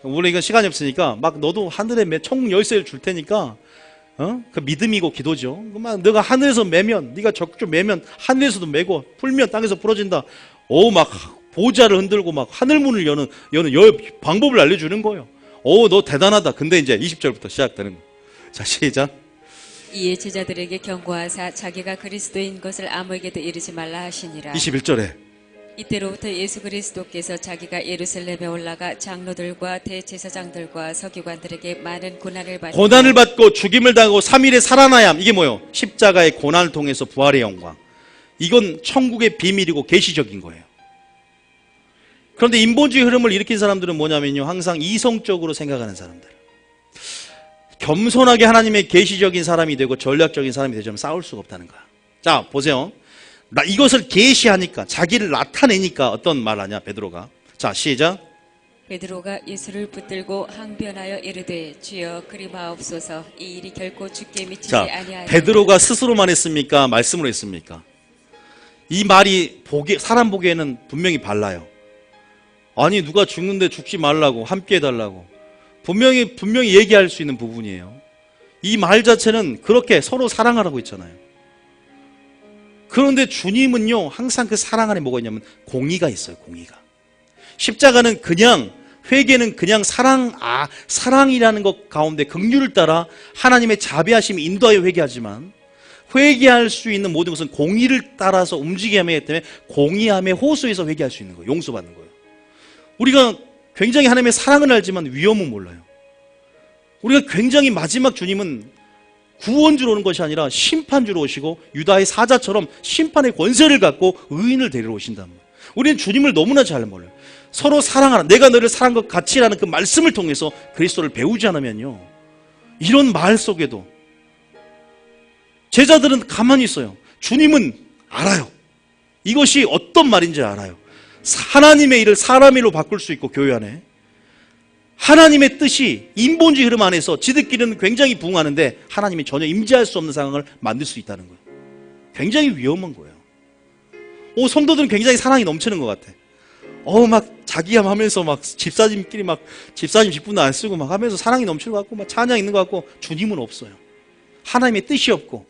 우리 이건 시간이 없으니까 막 너도 하늘에 총 열쇠를 줄 테니까 그 믿음이고 기도죠. 막 너가 하늘에서 매면 네가 적극 매면 하늘에서도 매고 풀면 땅에서 풀어진다. 막 보좌를 흔들고 막 하늘문을 여는 방법을 알려주는 거예요. 너 대단하다. 근데 이제 20절부터 시작되는 거예요. 자, 시작. 이에 제자들에게 경고하사 자기가 그리스도인 것을 아무에게도 이르지 말라 하시니라. 21절에 이때로부터 예수 그리스도께서 자기가 예루살렘에 올라가 장로들과 대제사장들과 서기관들에게 많은 고난을 받고 죽임을 당하고 3일에 살아나야 이게 뭐예요? 십자가의 고난을 통해서 부활의 영광. 이건 천국의 비밀이고 계시적인 거예요. 그런데 인본주의 흐름을 일으킨 사람들은 뭐냐면요, 항상 이성적으로 생각하는 사람들. 겸손하게 하나님의 계시적인 사람이 되고 전략적인 사람이 되자면 싸울 수가 없다는 거야. 자, 보세요. 이것을 계시하니까, 자기를 나타내니까 어떤 말 하냐, 베드로가. 자, 시작. 베드로가 예수를 붙들고 항변하여 이르되 주여 그리 마옵소서. 이 일이 결코 주께 미치지 자, 아니하리라. 베드로가 스스로만 했습니까? 말씀으로 했습니까? 이 말이 사람 보기에는 분명히 발라요. 아니, 누가 죽는데 죽지 말라고, 함께 해달라고. 분명히 얘기할 수 있는 부분이에요. 이 말 자체는 그렇게 서로 사랑하라고 했잖아요. 그런데 주님은요, 항상 그 사랑 안에 뭐가 있냐면 공의가 있어요, 공의가. 십자가는 그냥, 회개는 그냥 사랑이라는 것 가운데 긍휼을 따라 하나님의 자비하심이 인도하여 회개하지만, 회개할 수 있는 모든 것은 공의를 따라서 움직여야 하기 때문에 공의함의 호소에서 회개할 수 있는 거예요. 용서받는 거예요. 우리가 굉장히 하나님의 사랑을 알지만 위험은 몰라요. 우리가 굉장히 마지막 주님은 구원주로 오는 것이 아니라 심판주로 오시고 유다의 사자처럼 심판의 권세를 갖고 의인을 데리러 오신단 말이에요. 우리는 주님을 너무나 잘 몰라요. 서로 사랑하라, 내가 너를 사랑한 것 같이라는 그 말씀을 통해서 그리스도를 배우지 않으면요, 이런 말 속에도 제자들은 가만히 있어요. 주님은 알아요. 이것이 어떤 말인지 알아요. 하나님의 일을 사람의 일로 바꿀 수 있고, 교회 안에 하나님의 뜻이 인본주의 흐름 안에서 지들끼리는 굉장히 부응하는데 하나님이 전혀 임재할 수 없는 상황을 만들 수 있다는 거예요. 굉장히 위험한 거예요. 성도들은 굉장히 사랑이 넘치는 것 같아. 막 자기야 하면서 막 집사님끼리 막 집사님 직분도 안 쓰고 막 하면서 사랑이 넘치는 것 같고 막 찬양 있는 것 같고, 주님은 없어요. 하나님의 뜻이 없고,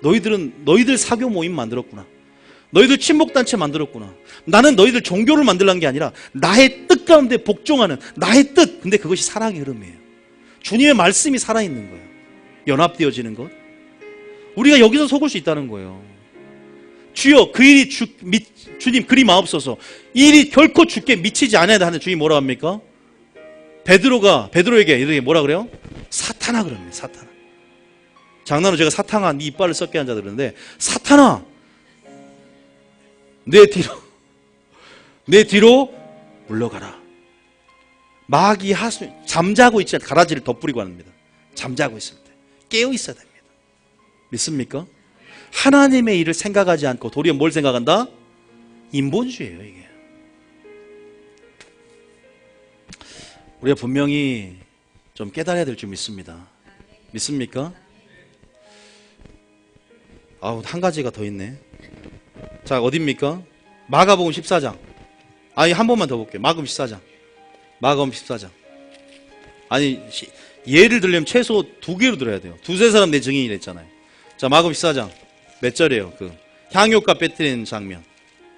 너희들 사교 모임 만들었구나. 너희들 친목단체 만들었구나. 나는 너희들 종교를 만들라는 게 아니라 나의 뜻 가운데 복종하는 나의 뜻. 근데 그것이 사랑의 흐름이에요. 주님의 말씀이 살아있는 거예요. 연합되어지는 것. 우리가 여기서 속을 수 있다는 거예요. 주여 그 일이 주님 그리 마옵소서. 이 일이 결코 주께 미치지 않아야 하는 주님 뭐라 합니까? 베드로에게 이렇게 뭐라 그래요? 사탄아 그럽니다. 사탄아. 장난으로 제가 사탄아 네 이빨을 썩게 한 자 들었는데, 사탄아 내 뒤로 물러가라. 마귀 하수 잠자고 있지 않아. 가라지를 덧뿌리고 합니다. 잠자고 있을 때 깨어 있어야 됩니다. 믿습니까? 하나님의 일을 생각하지 않고 도리어 뭘 생각한다? 인본주의예요, 이게. 우리가 분명히 좀 깨달아야 될 줄 믿습니다. 믿습니까? 한 가지가 더 있네. 자, 어딥니까? 마가복음 14장. 한 번만 더 볼게요. 마가복음 14장. 마가복음 14장. 예를 들려면 최소 2개로 들어야 돼요. 2-3사람 내 증인이 됐잖아요. 자, 마가복음 14장. 몇 절이에요? 향유값 빼뜨리는 장면.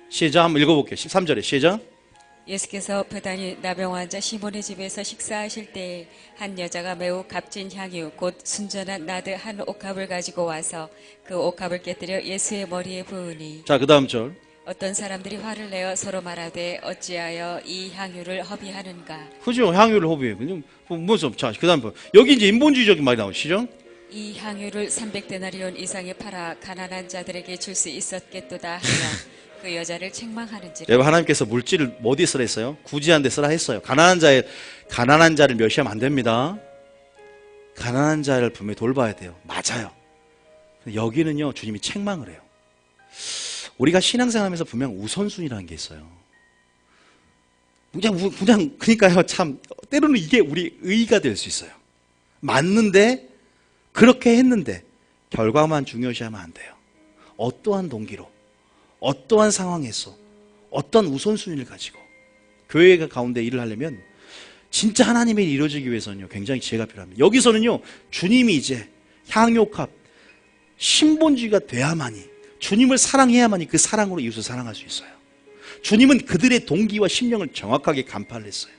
시작. 한번 읽어볼게요. 13절에 시작. 예수께서 베다니 나병 환자 시몬의 집에서 식사하실 때에 한 여자가 매우 값진 향유 곧 순전한 나드 한 옥합을 가지고 와서 그 옥합을 깨뜨려 예수의 머리에 부으니. 자, 그 다음 절. 어떤 사람들이 화를 내어 서로 말하되 어찌하여 이 향유를 허비하는가. 그죠? 향유를 허비해요. 자, 그 다음 여기 이제 인본주의적인 말이 나오시죠? 이 향유를 300데나리온 이상에 팔아 가난한 자들에게 줄 수 있었겠도다 하며 그 여자를 책망하는지라. 여러분, 하나님께서 물질을 어디에 쓰라 했어요? 구제한 데 쓰라 했어요. 가난한 자를 멸시하면 안 됩니다. 가난한 자를 분명히 돌봐야 돼요. 맞아요. 여기는요, 주님이 책망을 해요. 우리가 신앙생활하면서 분명 우선순위라는 게 있어요. 그러니까요, 참 때로는 이게 우리 의의가 될 수 있어요. 맞는데 그렇게 했는데 결과만 중요시하면 안 돼요. 어떠한 동기로, 어떠한 상황에서, 어떤 우선순위를 가지고 교회 가운데 일을 하려면 진짜 하나님의 일이 이루어지기 위해서는요, 굉장히 지혜가 필요합니다. 여기서는요, 주님이 이제 향유값, 신본주의가 돼야만이, 주님을 사랑해야만이 그 사랑으로 이웃을 사랑할 수 있어요. 주님은 그들의 동기와 심령을 정확하게 간파를 했어요.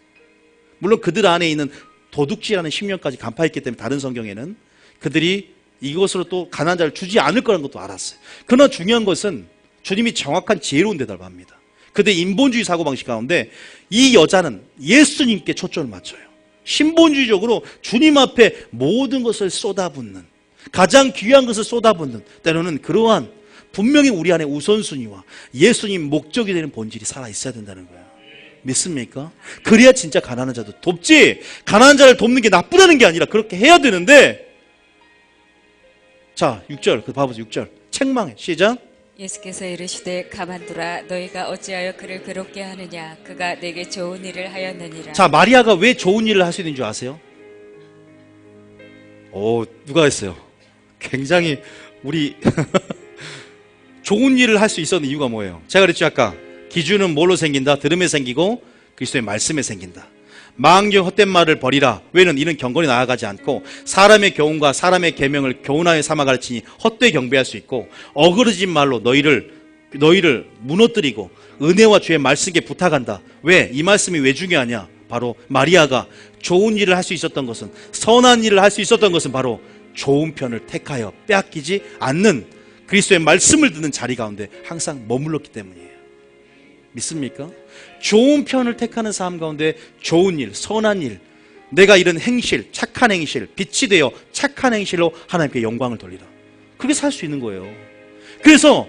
물론 그들 안에 있는 도둑질하는 심령까지 간파했기 때문에 다른 성경에는 그들이 이것으로 또 가난한 자를 주지 않을 거라는 것도 알았어요. 그러나 중요한 것은 주님이 정확한 지혜로운 대답을 합니다. 그들의 인본주의 사고방식 가운데 이 여자는 예수님께 초점을 맞춰요. 신본주의적으로 주님 앞에 모든 것을 쏟아붓는, 가장 귀한 것을 쏟아붓는, 때로는 그러한 분명히 우리 안에 우선순위와 예수님 목적이 되는 본질이 살아있어야 된다는 거예요. 믿습니까? 그래야 진짜 가난한 자도 돕지, 가난한 자를 돕는 게 나쁘다는 게 아니라 그렇게 해야 되는데. 자, 6절 봐보세요. 6절 책망해. 시작. 예수께서 이르시되 가만두라. 너희가 어찌하여 그를 괴롭게 하느냐. 그가 내게 좋은 일을 하였느니라. 자, 마리아가 왜 좋은 일을 할 수 있는 줄 아세요? 누가 했어요? 굉장히 우리 좋은 일을 할 수 있었는 이유가 뭐예요? 제가 그랬죠 아까. 기준은 뭘로 생긴다? 들음에 생기고 그리스도의 말씀에 생긴다. 망령 헛된 말을 버리라. 왜는 이는 경건이 나아가지 않고 사람의 교훈과 사람의 계명을 교훈하여 삼아 가르치니 헛되이 경배할 수 있고, 어그러진 말로 너희를 무너뜨리고 은혜와 주의 말씀께 부탁한다. 왜? 이 말씀이 왜 중요하냐? 바로 마리아가 좋은 일을 할 수 있었던 것은, 선한 일을 할 수 있었던 것은 바로 좋은 편을 택하여 빼앗기지 않는 그리스도의 말씀을 듣는 자리 가운데 항상 머물렀기 때문이에요. 믿습니까? 좋은 편을 택하는 삶 가운데 좋은 일, 선한 일, 내가 이런 행실, 착한 행실, 빛이 되어 착한 행실로 하나님께 영광을 돌리라. 그렇게 살 수 있는 거예요. 그래서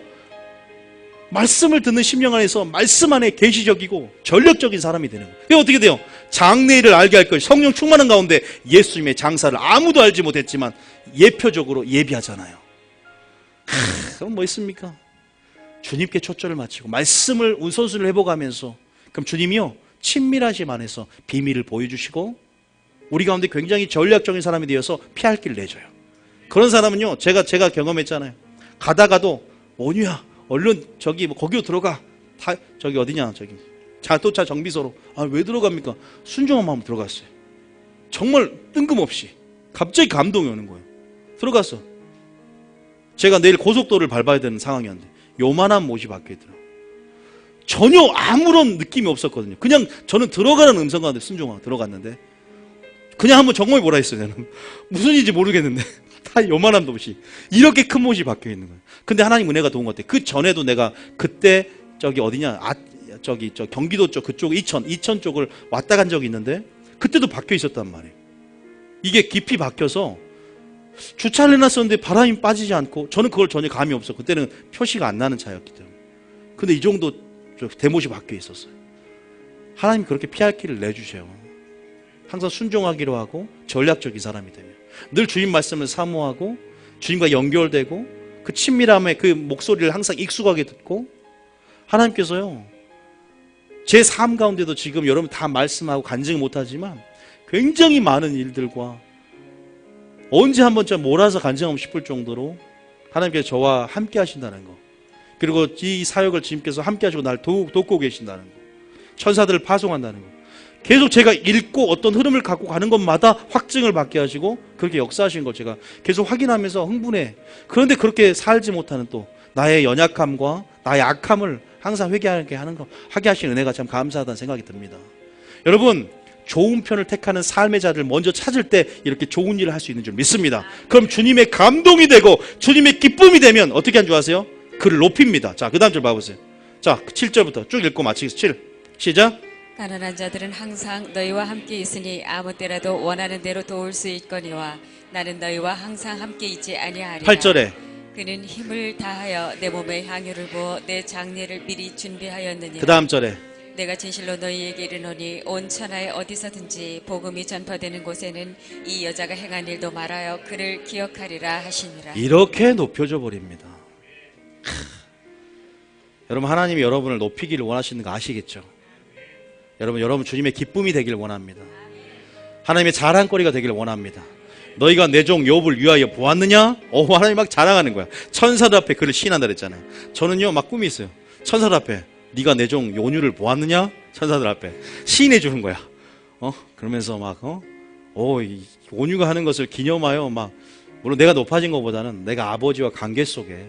말씀을 듣는 심령 안에서 말씀 안에 계시적이고 전력적인 사람이 되는 거예요. 그게 어떻게 돼요? 장래일을 알게 할 것, 성령 충만한 가운데 예수님의 장사를 아무도 알지 못했지만 예표적으로 예비하잖아요. 그럼 뭐 있습니까? 주님께 초점을 맞추고 말씀을 우선순위를 해보가면서 그럼 주님이요 친밀하심 안에서 비밀을 보여주시고 우리 가운데 굉장히 전략적인 사람이 되어서 피할 길을 내줘요. 그런 사람은요 제가 경험했잖아요. 가다가도 원유야 얼른 저기 거기로 들어가. 저기 어디냐 저기 자동차 정비소로. 아 왜 들어갑니까? 순종한 마음으로 들어갔어요. 정말 뜬금없이 갑자기 감동이 오는 거예요. 들어갔어. 제가 내일 고속도로를 밟아야 되는 상황이었는데 요만한 못이 박혀있더라고요. 전혀 아무런 느낌이 없었거든요. 그냥 저는 들어가는 음성 가운데 순종하고 들어갔는데 그냥 한번 점검해 보라 했어요. 저는 무슨 일인지 모르겠는데 다 요만한 못이 이렇게 큰 못이 박혀있는 거예요. 근데 하나님 은혜가 도운 것 같아요. 그 전에도 내가 그때 저기 어디냐 저 경기도 쪽 그쪽 이천 쪽을 왔다 간 적이 있는데 그때도 박혀 있었단 말이에요. 이게 깊이 박혀서 주차를 해놨었는데 바람이 빠지지 않고 저는 그걸 전혀 감이 없어. 그때는 표시가 안 나는 차였기 때문에. 근데 이 정도 대못이 박혀 있었어요. 하나님 그렇게 피할 길을 내주셔요. 항상 순종하기로 하고 전략적인 사람이 되면 늘 주님 말씀을 사모하고 주님과 연결되고 그 친밀함의 그 목소리를 항상 익숙하게 듣고 하나님께서요 제 삶 가운데도 지금 여러분 다 말씀하고 간증을 못하지만 굉장히 많은 일들과 언제 한 번쯤 몰아서 간증하고 싶을 정도로 하나님께서 저와 함께 하신다는 거, 그리고 이 사역을 주님께서 함께 하시고 날 돕고 계신다는 거, 천사들을 파송한다는 거, 계속 제가 읽고 어떤 흐름을 갖고 가는 것마다 확증을 받게 하시고 그렇게 역사하신 걸 제가 계속 확인하면서 흥분해. 그런데 그렇게 살지 못하는 또 나의 연약함과 나의 악함을 항상 회개하게 하는 거, 하게 하신 은혜가 참 감사하다는 생각이 듭니다. 여러분, 좋은 편을 택하는 삶의 자를 먼저 찾을 때 이렇게 좋은 일을 할 수 있는 줄 믿습니다. 그럼 주님의 감동이 되고 주님의 기쁨이 되면 어떻게 한 줄 아세요? 그를 높입니다. 자, 그 다음 줄 봐보세요. 자, 7절부터 쭉 읽고 마치겠습니다. 7, 시작. 가난한 자들은 항상 너희와 함께 있으니 아무 때라도 원하는 대로 도울 수 있거니와 나는 너희와 항상 함께 있지 아니하리라. 8절에 그는 힘을 다하여 내 몸에 향유를 부어 내 장례를 미리 준비하였느니라. 그 다음 절에 내가 진실로 너희에게 이르노니 온 천하에 어디서든지 복음이 전파되는 곳에는 이 여자가 행한 일도 말하여 그를 기억하리라 하시니라. 이렇게 높여져 버립니다. 여러분, 하나님이 여러분을 높이기를 원하시는 거 아시겠죠? 여러분 주님의 기쁨이 되기를 원합니다. 하나님의 자랑거리가 되기를 원합니다. 너희가 내 종 욥을 위하여 보았느냐? 하나님 막 자랑하는 거야. 천사들 앞에 그를 시인한다 그랬잖아요. 저는요 막 꿈이 있어요. 천사들 앞에 네가 내 종 요뉴를 보았느냐? 천사들 앞에 시인해 주는 거야. 그러면서 막 이 온유가 하는 것을 기념하여 막, 물론 내가 높아진 것보다는 내가 아버지와 관계 속에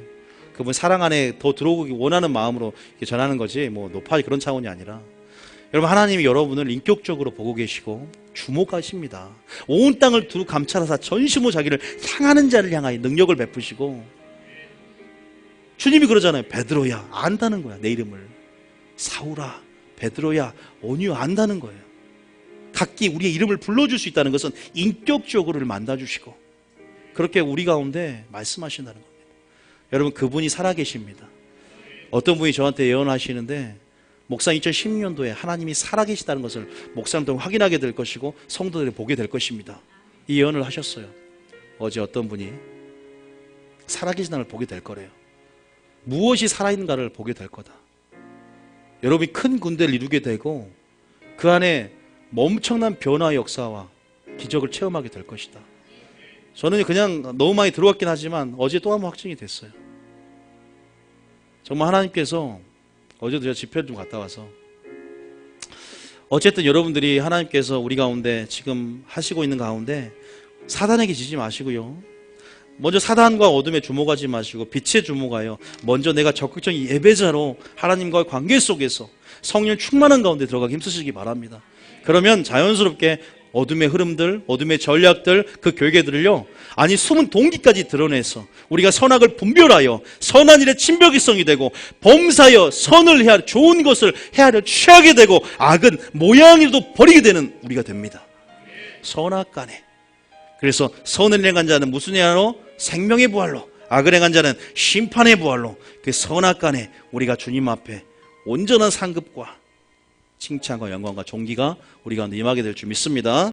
그분 사랑 안에 더 들어오기 원하는 마음으로 전하는 거지, 뭐 높아지 그런 차원이 아니라. 여러분, 하나님이 여러분을 인격적으로 보고 계시고 주목하십니다. 온 땅을 두루 감찰하사 전심으로 자기를 향하는 자를 향하여 능력을 베푸시고, 주님이 그러잖아요. 베드로야, 안다는 거야, 내 이름을. 사울아, 베드로야, 온유 안다는 거예요. 각기 우리의 이름을 불러줄 수 있다는 것은 인격적으로를 만나주시고 그렇게 우리 가운데 말씀하신다는 겁니다. 여러분, 그분이 살아계십니다. 어떤 분이 저한테 예언하시는데, 목사님 2016년도에 하나님이 살아계시다는 것을 목사님도 확인하게 될 것이고 성도들이 보게 될 것입니다. 이 예언을 하셨어요. 어제 어떤 분이 살아계신 하나님을 보게 될 거래요. 무엇이 살아있는가를 보게 될 거다. 여러분이 큰 군대를 이루게 되고 그 안에 엄청난 변화의 역사와 기적을 체험하게 될 것이다. 저는 그냥 너무 많이 들어왔긴 하지만 어제 또 한 번 확증이 됐어요. 정말 하나님께서, 어제도 제가 집회를 좀 갔다 와서, 어쨌든 여러분들이 하나님께서 우리 가운데 지금 하시고 있는 가운데 사단에게 지지 마시고요. 먼저 사단과 어둠에 주목하지 마시고 빛에 주목하여 먼저 내가 적극적인 예배자로 하나님과의 관계 속에서 성령 충만한 가운데 들어가기 힘쓰시기 바랍니다. 그러면 자연스럽게 어둠의 흐름들, 어둠의 전략들, 그 괴계들을요, 아니 숨은 동기까지 드러내서 우리가 선악을 분별하여 선한 일의 친벽일성이 되고 범사여 선을 헤아려 좋은 것을 헤아려 취하게 되고 악은 모양이라도 버리게 되는 우리가 됩니다. 선악간에. 그래서 선을 행한 자는 무슨 행하로? 생명의 부활로, 악을 행한 자는 심판의 부활로, 그 선악간에 우리가 주님 앞에 온전한 상급과 칭찬과 영광과 존귀가 우리 가운데 임하게 될 줄 믿습니다.